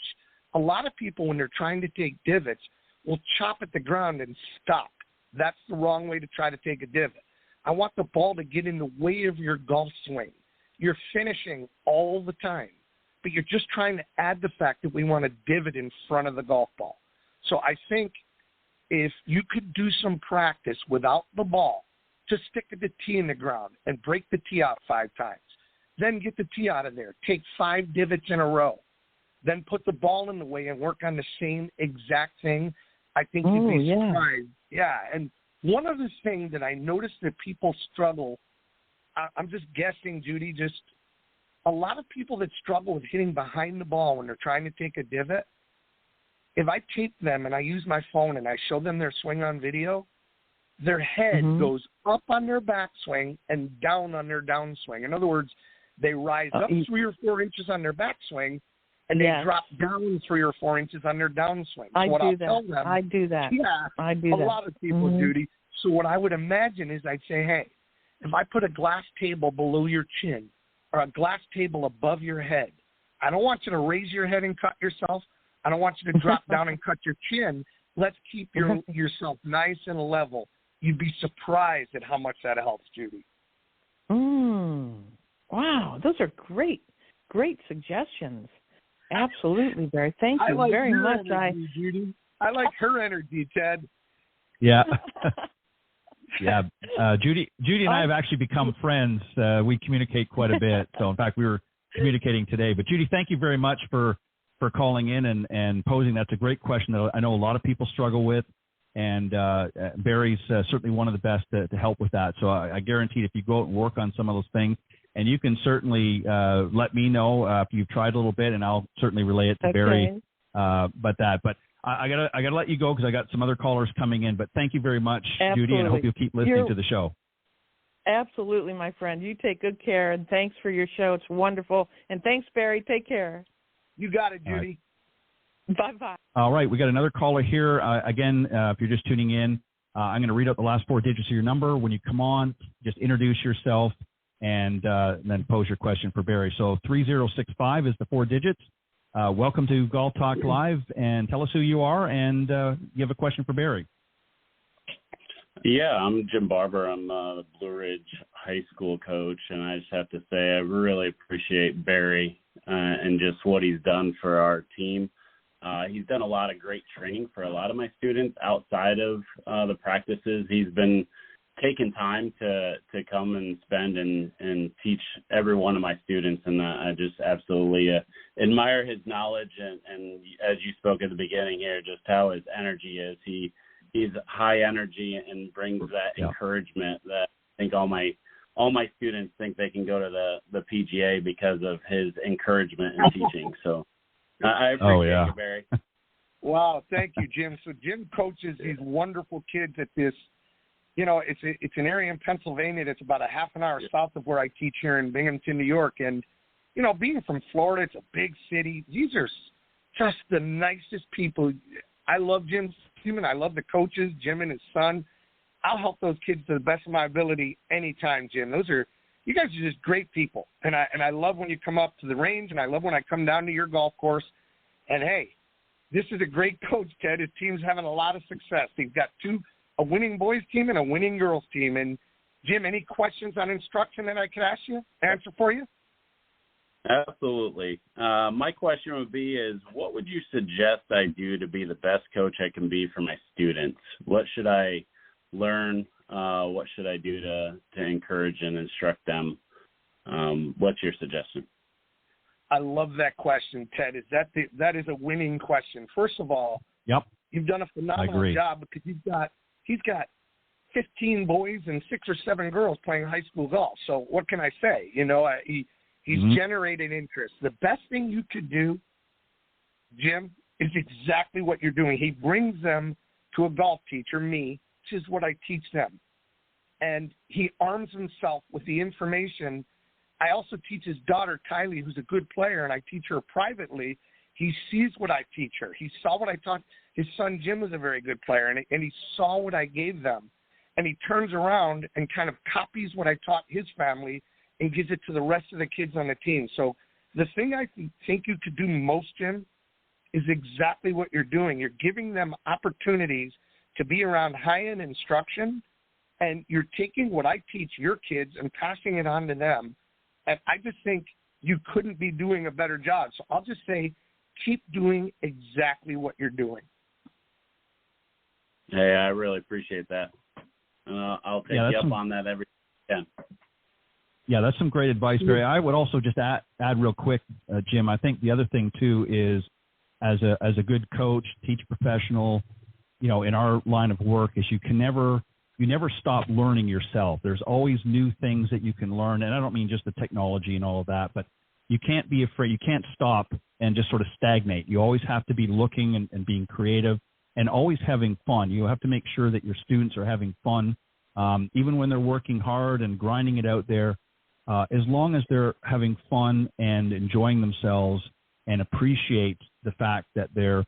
A lot of people, when they're trying to take divots, will chop at the ground and stop. That's the wrong way to try to take a divot. I want the ball to get in the way of your golf swing. You're finishing all the time, but you're just trying to add the fact that we want a divot in front of the golf ball. So I think if you could do some practice without the ball, just stick the tee in the ground and break the tee out 5 times. Then get the tee out of there. Take 5 divots in a row. Then put the ball in the way and work on the same exact thing. I think you'd be surprised. Yeah, and one other thing that I noticed that people struggle, I'm just guessing, Judy, just a lot of people that struggle with hitting behind the ball when they're trying to take a divot, if I tape them and I use my phone and I show them their swing on video, their head goes up on their backswing and down on their downswing. In other words, they rise up 3 or 4 inches on their backswing, and they drop down 3 or 4 inches on their downswing. So I do that. Yeah, I do that. A lot of people, Judy. So what I would imagine is I'd say, hey, if I put a glass table below your chin or a glass table above your head, I don't want you to raise your head and cut yourself. I don't want you to drop down and cut your chin. Let's keep yourself nice and level. You'd be surprised at how much that helps, Judy. Wow, those are great suggestions. Absolutely, Barry. Thank you very much. Judy. I like her energy, Ted. Yeah. Yeah. Judy and I have actually become friends. We communicate quite a bit. So, in fact, we were communicating today. But, Judy, thank you very much for calling in and posing. That's a great question that I know a lot of people struggle with. And Barry's certainly one of the best to help with that. So I guarantee if you go out and work on some of those things, and you can certainly let me know if you've tried a little bit, and I'll certainly relay it to Barry. But I gotta let you go because I got some other callers coming in. But thank you very much, Judy, and I hope you'll keep listening to the show. Absolutely, my friend. You take good care, and thanks for your show. It's wonderful. And thanks, Barry. Take care. You got it, Judy. Bye-bye. All right, we got another caller here. Again, if you're just tuning in, I'm going to read out the last 4 digits of your number. When you come on, just introduce yourself and then pose your question for Barry. So 3065 is the 4 digits. Welcome to Golf Talk Live, and tell us who you are, and you have a question for Barry. Yeah, I'm Jim Barber. I'm the Blue Ridge High School coach, and I just have to say I really appreciate Barry and just what he's done for our team. He's done a lot of great training for a lot of my students outside of the practices. He's been taking time to come and spend and teach every one of my students, and I just absolutely admire his knowledge and as you spoke at the beginning here, just how his energy is. He's high energy and brings that encouragement that I think all my students think they can go to the PGA because of his encouragement and teaching. So I appreciate you, Barry. Wow, thank you, Jim. So Jim coaches these wonderful kids at this, it's an area in Pennsylvania that's about a half an hour south of where I teach here in Binghamton, New York. And, being from Florida, it's a big city. These are just the nicest people. I love Jim's team, and I love the coaches, Jim and his son. I'll help those kids to the best of my ability anytime, Jim. You guys are just great people. And I love when you come up to the range, and I love when I come down to your golf course. And, hey, this is a great coach, Ted. His team's having a lot of success. He's got a winning boys team and a winning girls team. And, Jim, any questions on instruction that I could answer for you? Absolutely. My question would be what would you suggest I do to be the best coach I can be for my students? What should I learn? What should I do to encourage and instruct them? What's your suggestion? I love that question, Ted. That is a winning question. First of all, you've done a phenomenal job because he's got 15 boys and 6 or 7 girls playing high school golf. So what can I say? He's generated interest. The best thing you could do, Jim, is exactly what you're doing. He brings them to a golf teacher, me, which is what I teach them. And he arms himself with the information. I also teach his daughter, Kylie, who's a good player, and I teach her privately. He sees what I teach her. He saw what I taught. His son, Jim, was a very good player, and he saw what I gave them. And he turns around and kind of copies what I taught his family and gives it to the rest of the kids on the team. So the thing I think you could do most, Jim, is exactly what you're doing. You're giving them opportunities to be around high-end instruction, and you're taking what I teach your kids and passing it on to them. And I just think you couldn't be doing a better job. So I'll just say keep doing exactly what you're doing. Hey, I really appreciate that. I'll take you up on that every time. Yeah, that's some great advice, Barry. I would also just add real quick, Jim, I think the other thing, too, is as a good coach, teach professional, in our line of work is you never stop learning yourself. There's always new things that you can learn, and I don't mean just the technology and all of that, but you can't be afraid. You can't stop and just sort of stagnate. You always have to be looking and being creative and always having fun. You have to make sure that your students are having fun, even when they're working hard and grinding it out there. As long as they're having fun and enjoying themselves and appreciate the fact that they're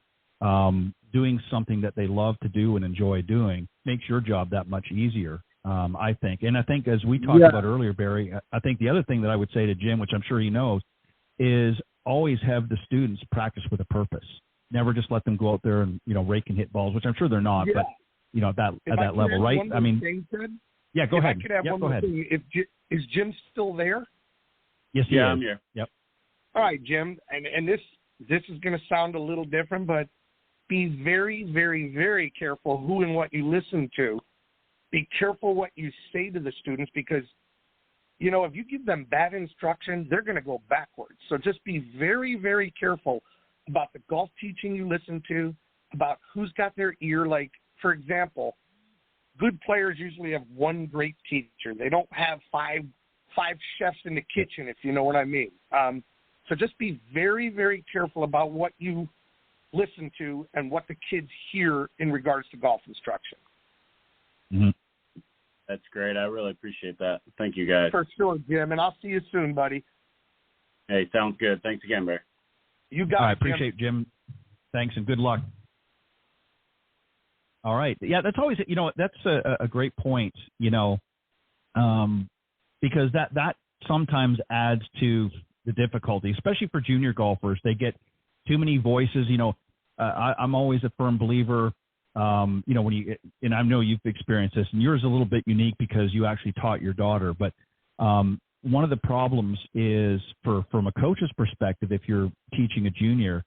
doing something that they love to do and enjoy doing, makes your job that much easier, I think. And I think as we talked about earlier, Barry, I think the other thing that I would say to Jim, which I'm sure he knows, is always have the students practice with a purpose. Never just let them go out there and, rake and hit balls, which I'm sure they're not, but, at that level, right? I mean, yeah, go ahead. I could have one more thing. Is Jim still there? Yes, he is. I'm here. Yep. All right, Jim, and this is going to sound a little different, but be very, very, very careful who and what you listen to. Be careful what you say to the students because, if you give them bad instruction, they're going to go backwards. So just be very, very careful about the golf teaching you listen to, about who's got their ear. Like, for example, good players usually have one great teacher. They don't have five chefs in the kitchen, if you know what I mean. So just be very, very careful about what you listen to and what the kids hear in regards to golf instruction. Mm-hmm. That's great. I really appreciate that. Thank you, guys. For sure, Jim, and I'll see you soon, buddy. Hey, sounds good. Thanks again, Barry. You got it, I appreciate it, Jim. Thanks, and good luck. All right. Yeah, that's always, that's a great point, because that sometimes adds to the difficulty, especially for junior golfers. They get too many voices. I'm always a firm believer, when you, and I know you've experienced this, and yours is a little bit unique because you actually taught your daughter, but one of the problems is from a coach's perspective, if you're teaching a junior,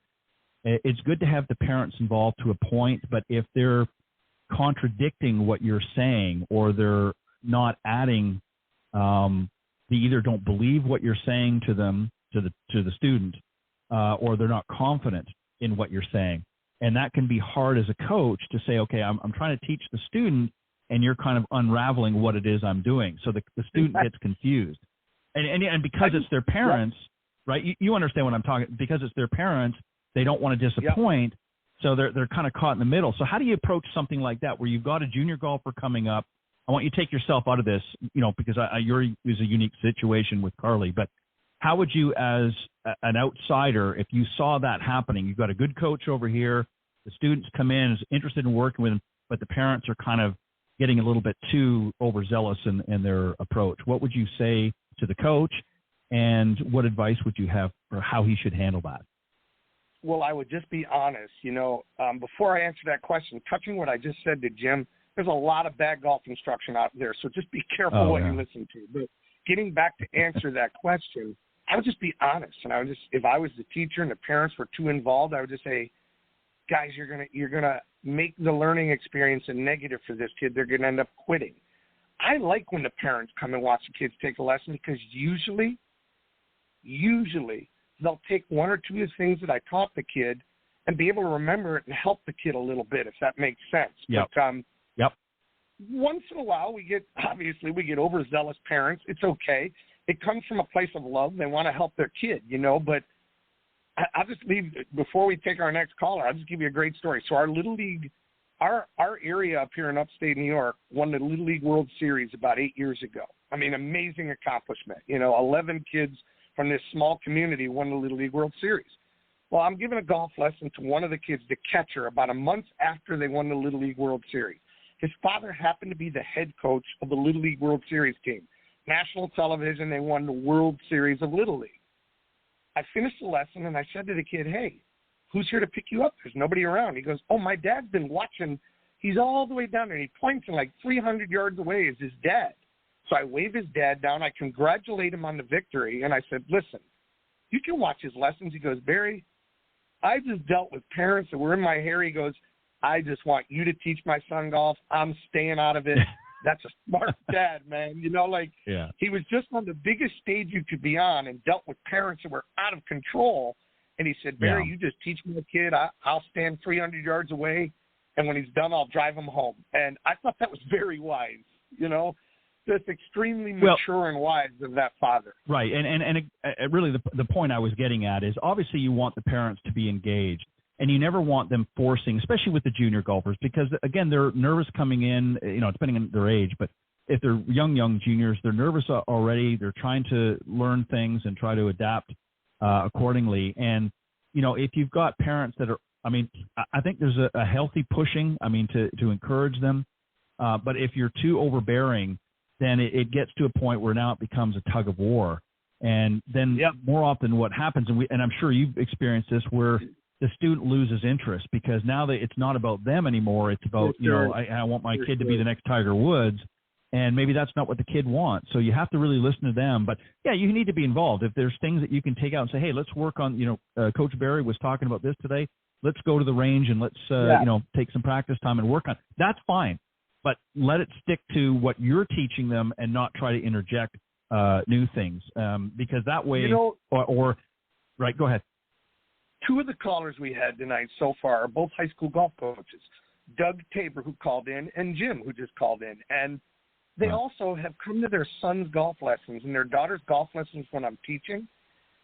it's good to have the parents involved to a point, but if they're contradicting what you're saying, or they're not adding, they either don't believe what you're saying to them, to the student, or they're not confident in what you're saying. And that can be hard as a coach to say, okay, I'm trying to teach the student, and you're kind of unraveling what it is I'm doing. So the student gets confused. And because it's their parents, right? You understand what I'm talking, because it's their parents, they don't want to disappoint. So they're kind of caught in the middle. So how do you approach something like that, where you've got a junior golfer coming up? I want you to take yourself out of this, because yours is a unique situation with Carly. But how would you, as an outsider, if you saw that happening, you've got a good coach over here, the students come in, is interested in working with them, but the parents are kind of getting a little bit too overzealous in their approach. What would you say to the coach, and what advice would you have for how he should handle that? Well, I would just be honest. Before I answer that question, touching what I just said to Jim, there's a lot of bad golf instruction out there, so just be careful what you listen to. But getting back to answer that question, I would just be honest, and if I was the teacher and the parents were too involved, I would just say, guys, you're gonna make the learning experience a negative for this kid. They're gonna end up quitting. I like when the parents come and watch the kids take a lesson, because usually they'll take one or two of the things that I taught the kid and be able to remember it and help the kid a little bit, if that makes sense. Yep. But once in a while, we get overzealous parents. It's okay. It comes from a place of love. They want to help their kid, but I'll just leave, before we take our next caller, I'll just give you a great story. So our Little League, our area up here in upstate New York won the Little League World Series about 8 years ago. I mean, amazing accomplishment. 11 kids from this small community won the Little League World Series. Well, I'm giving a golf lesson to one of the kids, the catcher, about a month after they won the Little League World Series. His father happened to be the head coach of the Little League World Series team. National television, they won the World Series of Little League. I finished the lesson, and I said to the kid, hey, who's here to pick you up? There's nobody around. He goes, oh, my dad's been watching. He's all the way down there. And he points, and like 300 yards away is his dad. So I wave his dad down. I congratulate him on the victory. And I said, listen, you can watch his lessons. He goes, Barry, I just dealt with parents that were in my hair. He goes, I just want you to teach my son golf. I'm staying out of it. That's a smart dad, man. He was just on the biggest stage you could be on and dealt with parents that were out of control. And he said, Barry, you just teach me a kid. I'll stand 300 yards away, and when he's done, I'll drive him home. And I thought that was very wise, just extremely mature and wise of that father. Right. And really the point I was getting at is, obviously you want the parents to be engaged, and you never want them forcing, especially with the junior golfers, because again, they're nervous coming in, depending on their age, but if they're young juniors, they're nervous already. They're trying to learn things and try to adapt accordingly. And, if you've got parents that are, I think there's a healthy pushing, to encourage them. But if you're too overbearing, then it gets to a point where now it becomes a tug of war. And then more often what happens, and I'm sure you've experienced this, where the student loses interest, because now it's not about them anymore. It's about, I want my kid to be the next Tiger Woods. And maybe that's not what the kid wants. So you have to really listen to them. But, you need to be involved. If there's things that you can take out and say, hey, let's work on, Coach Barry was talking about this today. Let's go to the range and let's, take some practice time and work on it. That's fine. But let it stick to what you're teaching them and not try to interject new things. Because that way, right, go ahead. Two of the callers we had tonight so far are both high school golf coaches. Doug Tabor, who called in, and Jim, who just called in. And they also have come to their son's golf lessons and their daughter's golf lessons when I'm teaching.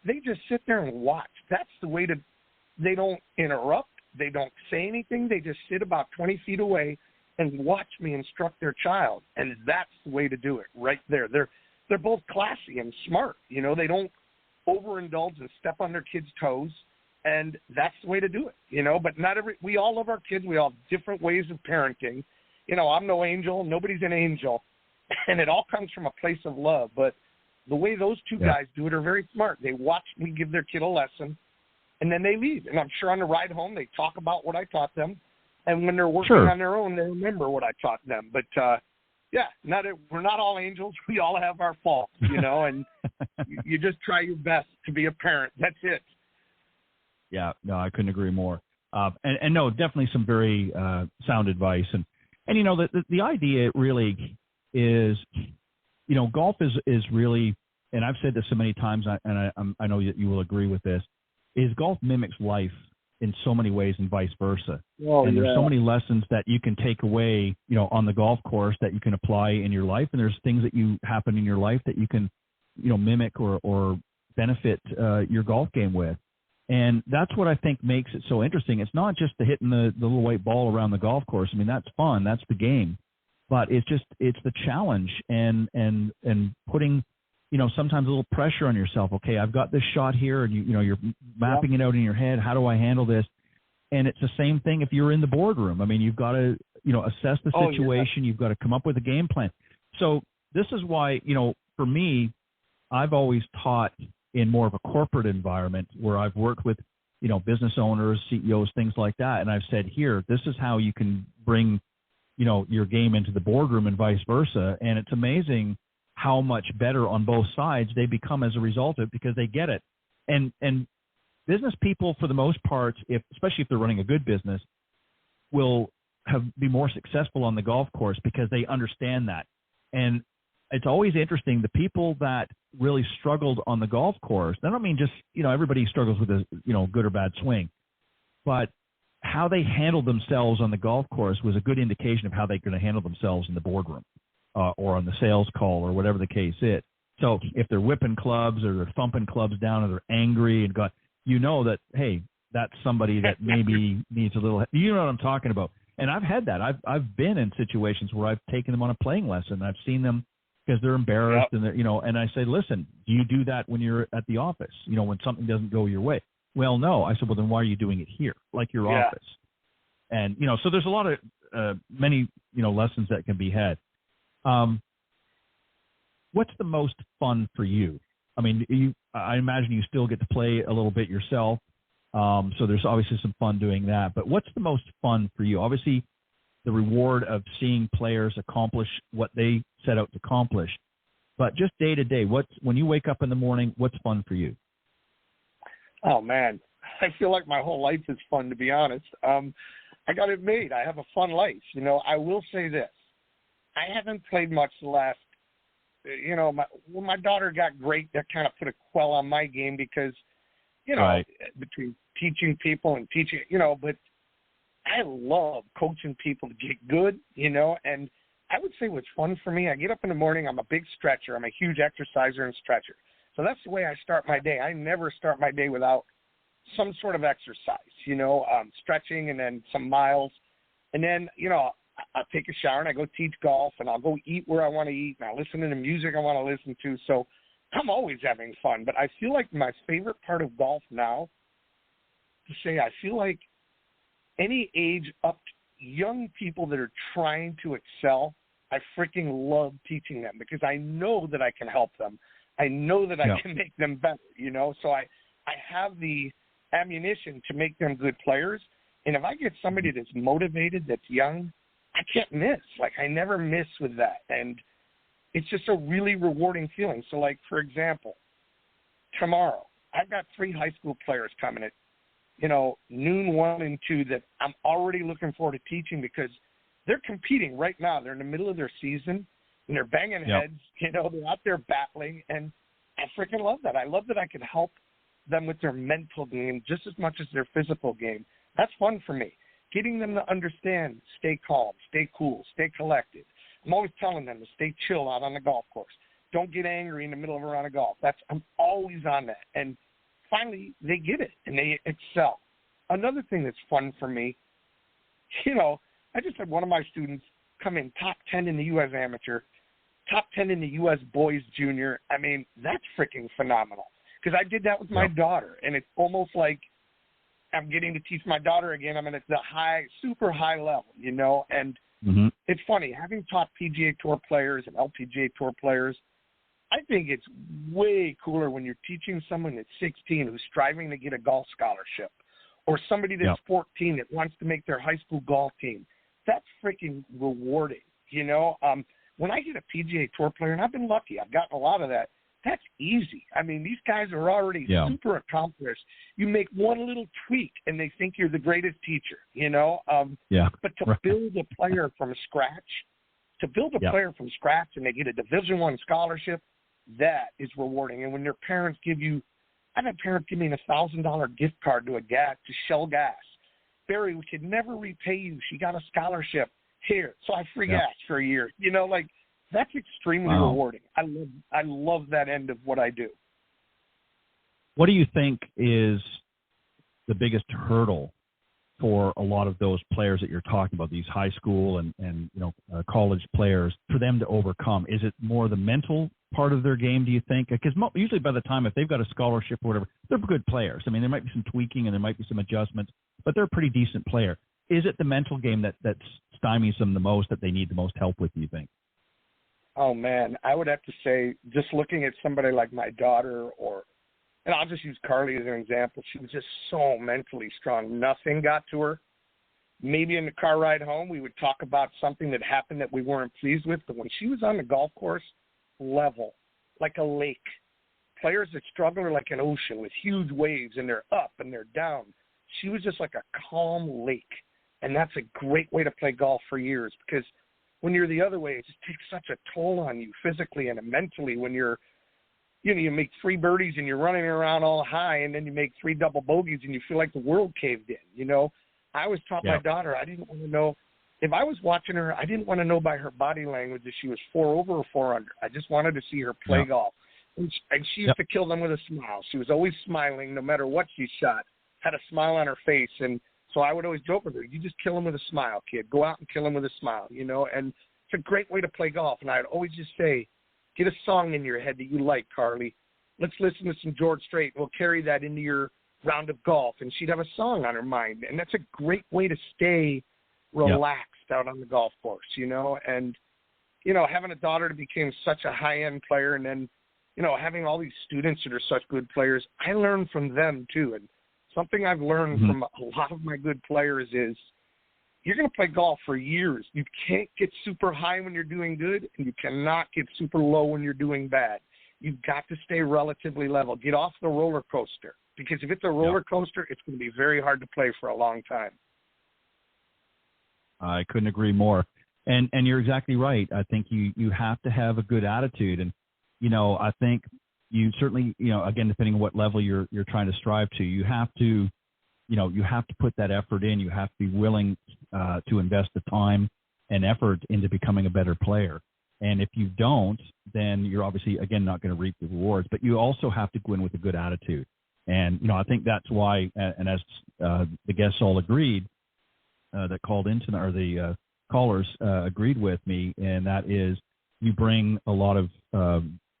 They just sit there and watch. That's the way to – they don't interrupt. They don't say anything. They just sit about 20 feet away and watch me instruct their child. And that's the way to do it right there. They're both classy and smart. You know, they don't overindulge and step on their kids' toes. And that's the way to do it, you know. But we all love our kids. We all have different ways of parenting. You know, I'm no angel. Nobody's an angel. And it all comes from a place of love. But the way those two guys do it are very smart. They watch me give their kid a lesson, and then they leave. And I'm sure on the ride home they talk about what I taught them. And when they're working on their own, they remember what I taught them. But, we're not all angels. We all have our faults, you know, and you just try your best to be a parent. That's it. Yeah, no, I couldn't agree more. And no, definitely some very sound advice. And you know, the idea really is, you know, golf is really, and I've said this so many times, and I know that you will agree with this, is golf mimics life in so many ways and vice versa. And there's so many lessons that you can take away, you know, on the golf course that you can apply in your life. And there's things that happen in your life that you can, you know, mimic or benefit your golf game with. And that's what I think makes it so interesting. It's not just the hitting the little white ball around the golf course. I mean, that's fun. That's the game. But it's the challenge and putting, you know, sometimes a little pressure on yourself. Okay, I've got this shot here, and you know, you're mapping it out in your head. How do I handle this? And it's the same thing if you're in the boardroom. I mean, you've got to, you know, assess the situation. You've got to come up with a game plan. So this is why, you know, for me, I've always taught in more of a corporate environment where I've worked with, you know, business owners, CEOs, things like that. And I've said, here, this is how you can bring, you know, your game into the boardroom and vice versa. And it's amazing how much better on both sides they become as a result of it, because they get it. And business people, for the most part, especially if they're running a good business, will be more successful on the golf course because they understand that. And it's always interesting, the people that really struggled on the golf course, I don't mean just, you know, everybody struggles with a, you know, good or bad swing, but how they handled themselves on the golf course was a good indication of how they're going to handle themselves in the boardroom or on the sales call or whatever the case is. So if they're whipping clubs or they're thumping clubs down or they're angry and you know that, hey, that's somebody that maybe needs a little, you know what I'm talking about. And I've had that. I've been in situations where I've taken them on a playing lesson and I've seen them because they're embarrassed and they're, you know, and I say, listen, do you do that when you're at the office? You know, when something doesn't go your way? Well, no. I said, well, then why are you doing it here? Like your office. And, you know, so there's a lot of many, you know, lessons that can be had. What's the most fun for you? I mean, I imagine you still get to play a little bit yourself. So there's obviously some fun doing that, but what's the most fun for you? Obviously the reward of seeing players accomplish what they set out to accomplish, but just day to day, when you wake up in the morning, what's fun for you? Oh man, I feel like my whole life is fun, to be honest. I got it made. I have a fun life. You know, I will say this. I haven't played much the last, you know, when my daughter got great, that kind of put a quell on my game because, you know, between teaching people and teaching, you know, but I love coaching people to get good, you know, and I would say what's fun for me, I get up in the morning, I'm a big stretcher. I'm a huge exerciser and stretcher. So that's the way I start my day. I never start my day without some sort of exercise, you know, stretching and then some miles. And then, you know, I'll take a shower and I go teach golf and I'll go eat where I want to eat and I'll listen to the music I want to listen to. So I'm always having fun. But I feel like my favorite part of golf now, to say I feel like any age up to young people that are trying to excel, I freaking love teaching them because I know that I can help them. I know that I can make them better, you know. So I have the ammunition to make them good players. And if I get somebody that's motivated, that's young, I can't miss. Like, I never miss with that. And it's just a really rewarding feeling. So, like, for example, tomorrow, I've got 3 high school players coming at, you know, noon 1 and 2 that I'm already looking forward to teaching because they're competing right now. They're in the middle of their season, and they're banging heads. You know, they're out there battling, and I freaking love that. I love that I can help them with their mental game just as much as their physical game. That's fun for me. getting them to understand, stay calm, stay cool, stay collected. I'm always telling them to stay chill out on the golf course. Don't get angry in the middle of a round of golf. I'm always on that. And finally, they get it, and they excel. Another thing that's fun for me, I just had one of my students come in top 10 in the U.S. Amateur, top 10 in the U.S. Boys Junior. I mean, that's freaking phenomenal. Because I did that with my daughter, and it's almost like I'm getting to teach my daughter again. I'm at the super high level, and it's funny. Having taught PGA Tour players and LPGA Tour players, I think it's way cooler when you're teaching someone that's 16 who's striving to get a golf scholarship, or somebody that's 14 that wants to make their high school golf team. That's freaking rewarding, When I get a PGA Tour player, and I've been lucky, I've gotten a lot of that, that's easy. I mean, these guys are already super accomplished. You make one little tweak, and they think you're the greatest teacher, But to build a player from scratch, and they get a Division I scholarship, that is rewarding. And when their parents I've had parents give me a $1,000 gift card to Shell Gas. Barry, we could never repay you. She got a scholarship. Here, so I free gas for a year. That's extremely rewarding. I love that end of what I do. What do you think is the biggest hurdle for a lot of those players that you're talking about, these high school and college players, for them to overcome? Is it more the mental part of their game, do you think? Because usually by the time, if they've got a scholarship or whatever, they're good players. I mean, there might be some tweaking and there might be some adjustments, but they're a pretty decent player. Is it the mental game that stymies them the most, that they need the most help with, do you think? Oh, man, I would have to say, just looking at somebody like my daughter, and I'll just use Carly as an example. She was just so mentally strong. Nothing got to her. Maybe in the car ride home, we would talk about something that happened that we weren't pleased with. But when she was on the golf course, level, like a lake. Players that struggle are like an ocean with huge waves, and they're up and they're down. She was just like a calm lake. And that's a great way to play golf for years, because when you're the other way, it just takes such a toll on you physically and mentally when you make 3 birdies and you're running around all high, and then you make 3 double bogeys and you feel like the world caved in, I always taught my daughter, I didn't want to know, if I was watching her, I didn't want to know by her body language if she was 4 over or 4 under. I just wanted to see her play golf. And she used to kill them with a smile. She was always smiling no matter what she shot, had a smile on her face. And so I would always joke with her, you just kill him with a smile, kid. Go out and kill him with a smile, and it's a great way to play golf. And I'd always just say, get a song in your head that you like, Carly. Let's listen to some George Strait. We'll carry that into your round of golf. And she'd have a song on her mind. And that's a great way to stay relaxed out on the golf course, and, having a daughter that became such a high-end player, and then, having all these students that are such good players, I learned from them too. And something I've learned from a lot of my good players is you're going to play golf for years. You can't get super high when you're doing good, and you cannot get super low when you're doing bad. You've got to stay relatively level. Get off the roller coaster, because if it's a roller coaster, it's going to be very hard to play for a long time. I couldn't agree more. And you're exactly right. I think you have to have a good attitude. And, I think you certainly, again, depending on what level you're trying to strive to, you have to put that effort in. You have to be willing to invest the time and effort into becoming a better player. And if you don't, then you're obviously, again, not going to reap the rewards. But you also have to go in with a good attitude. And, I think that's why, and as the guests all agreed, that called in tonight, or the callers agreed with me, and that is you bring a lot of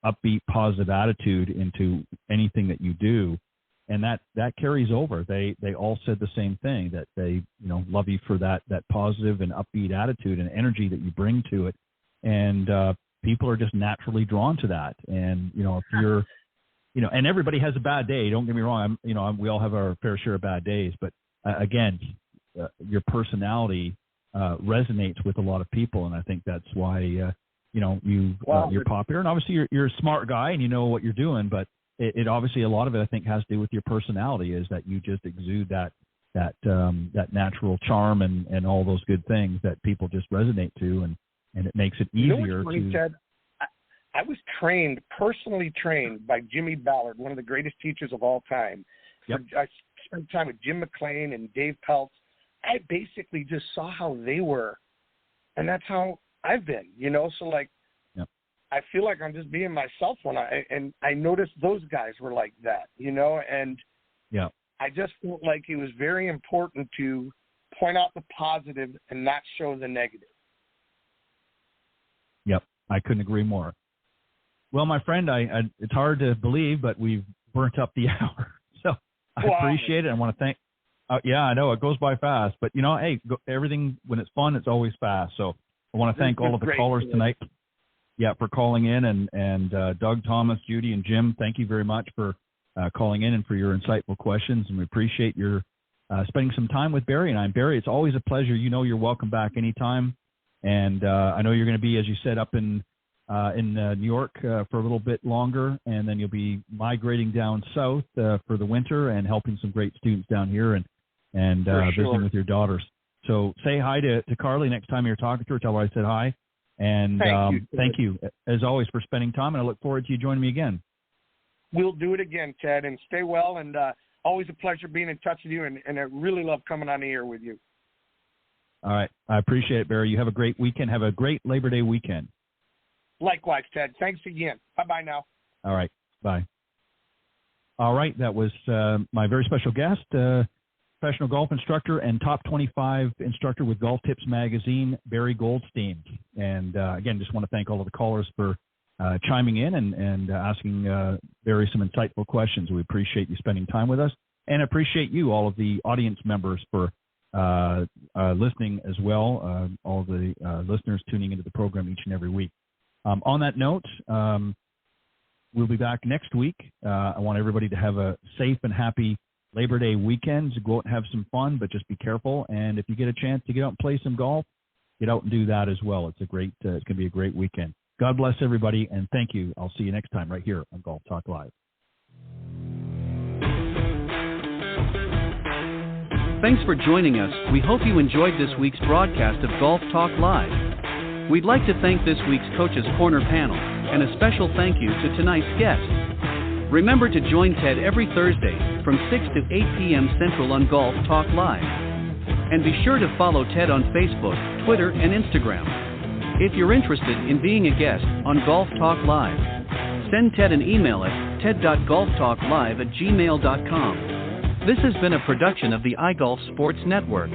upbeat, positive attitude into anything that you do, and that carries over. They all said the same thing, that they love you for that positive and upbeat attitude and energy that you bring to it, and people are just naturally drawn to that. And if you're and everybody has a bad day. Don't get me wrong. We all have our fair share of bad days, but again, your personality resonates with a lot of people, and I think that's why you're popular. And obviously, you're a smart guy and you know what you're doing. But it obviously, a lot of it, I think, has to do with your personality. Is that you just exude that natural charm and all those good things that people just resonate to, and it makes it easier to. Ted, I was personally trained by Jimmy Ballard, one of the greatest teachers of all time. Yep. I spent time with Jim McLean and Dave Peltz. I basically just saw how they were, and that's how I've been, you know. So like, yep. I feel like I'm just being myself when I noticed those guys were like that, you know, and yeah, I just felt like it was very important to point out the positive and not show the negative. Yep, I couldn't agree more. Well, my friend, it's hard to believe, but we've burnt up the hour, so I appreciate it. I want to thank. Yeah, I know it goes by fast, but you know, hey, everything when it's fun, it's always fast. So I want to thank all of the callers tonight. Yeah, for calling in, and Doug, Thomas, Judy, and Jim, thank you very much for calling in and for your insightful questions, and we appreciate your spending some time with Barry and I. Barry, it's always a pleasure. You know, you're welcome back anytime, and I know you're going to be, as you said, up in New York for a little bit longer, and then you'll be migrating down south for the winter and helping some great students down here and visiting with your daughters. So say hi to Carly next time you're talking to her. Tell her I said hi. And thank you, as always, for spending time, and I look forward to you joining me again. We'll do it again, Ted, and stay well, and always a pleasure being in touch with you, and I really love coming on the air with you. All right. I appreciate it, Barry. You have a great weekend. Have a great Labor Day weekend. Likewise, Ted. Thanks again. Bye-bye now. All right. Bye. All right. That was my very special guest, professional golf instructor and top 25 instructor with Golf Tips Magazine, Barry Goldstein. And again, just want to thank all of the callers for chiming in and asking Barry some insightful questions. We appreciate you spending time with us, and appreciate you, all of the audience members, for listening as well, all the listeners tuning into the program each and every week. On that note, we'll be back next week. I want everybody to have a safe and happy Labor Day weekend. Go out and have some fun, but just be careful. And if you get a chance to get out and play some golf, get out and do that as well. It's going to be a great weekend. God bless everybody, and thank you. I'll see you next time right here on Golf Talk Live. Thanks for joining us. We hope you enjoyed this week's broadcast of Golf Talk Live. We'd like to thank this week's Coach's Corner panel, and a special thank you to tonight's guest. Remember to join Ted every Thursday from 6 to 8 p.m. Central on Golf Talk Live. And be sure to follow Ted on Facebook, Twitter, and Instagram. If you're interested in being a guest on Golf Talk Live, send Ted an email at ted.golftalklive@gmail.com. This has been a production of the iGolf Sports Network.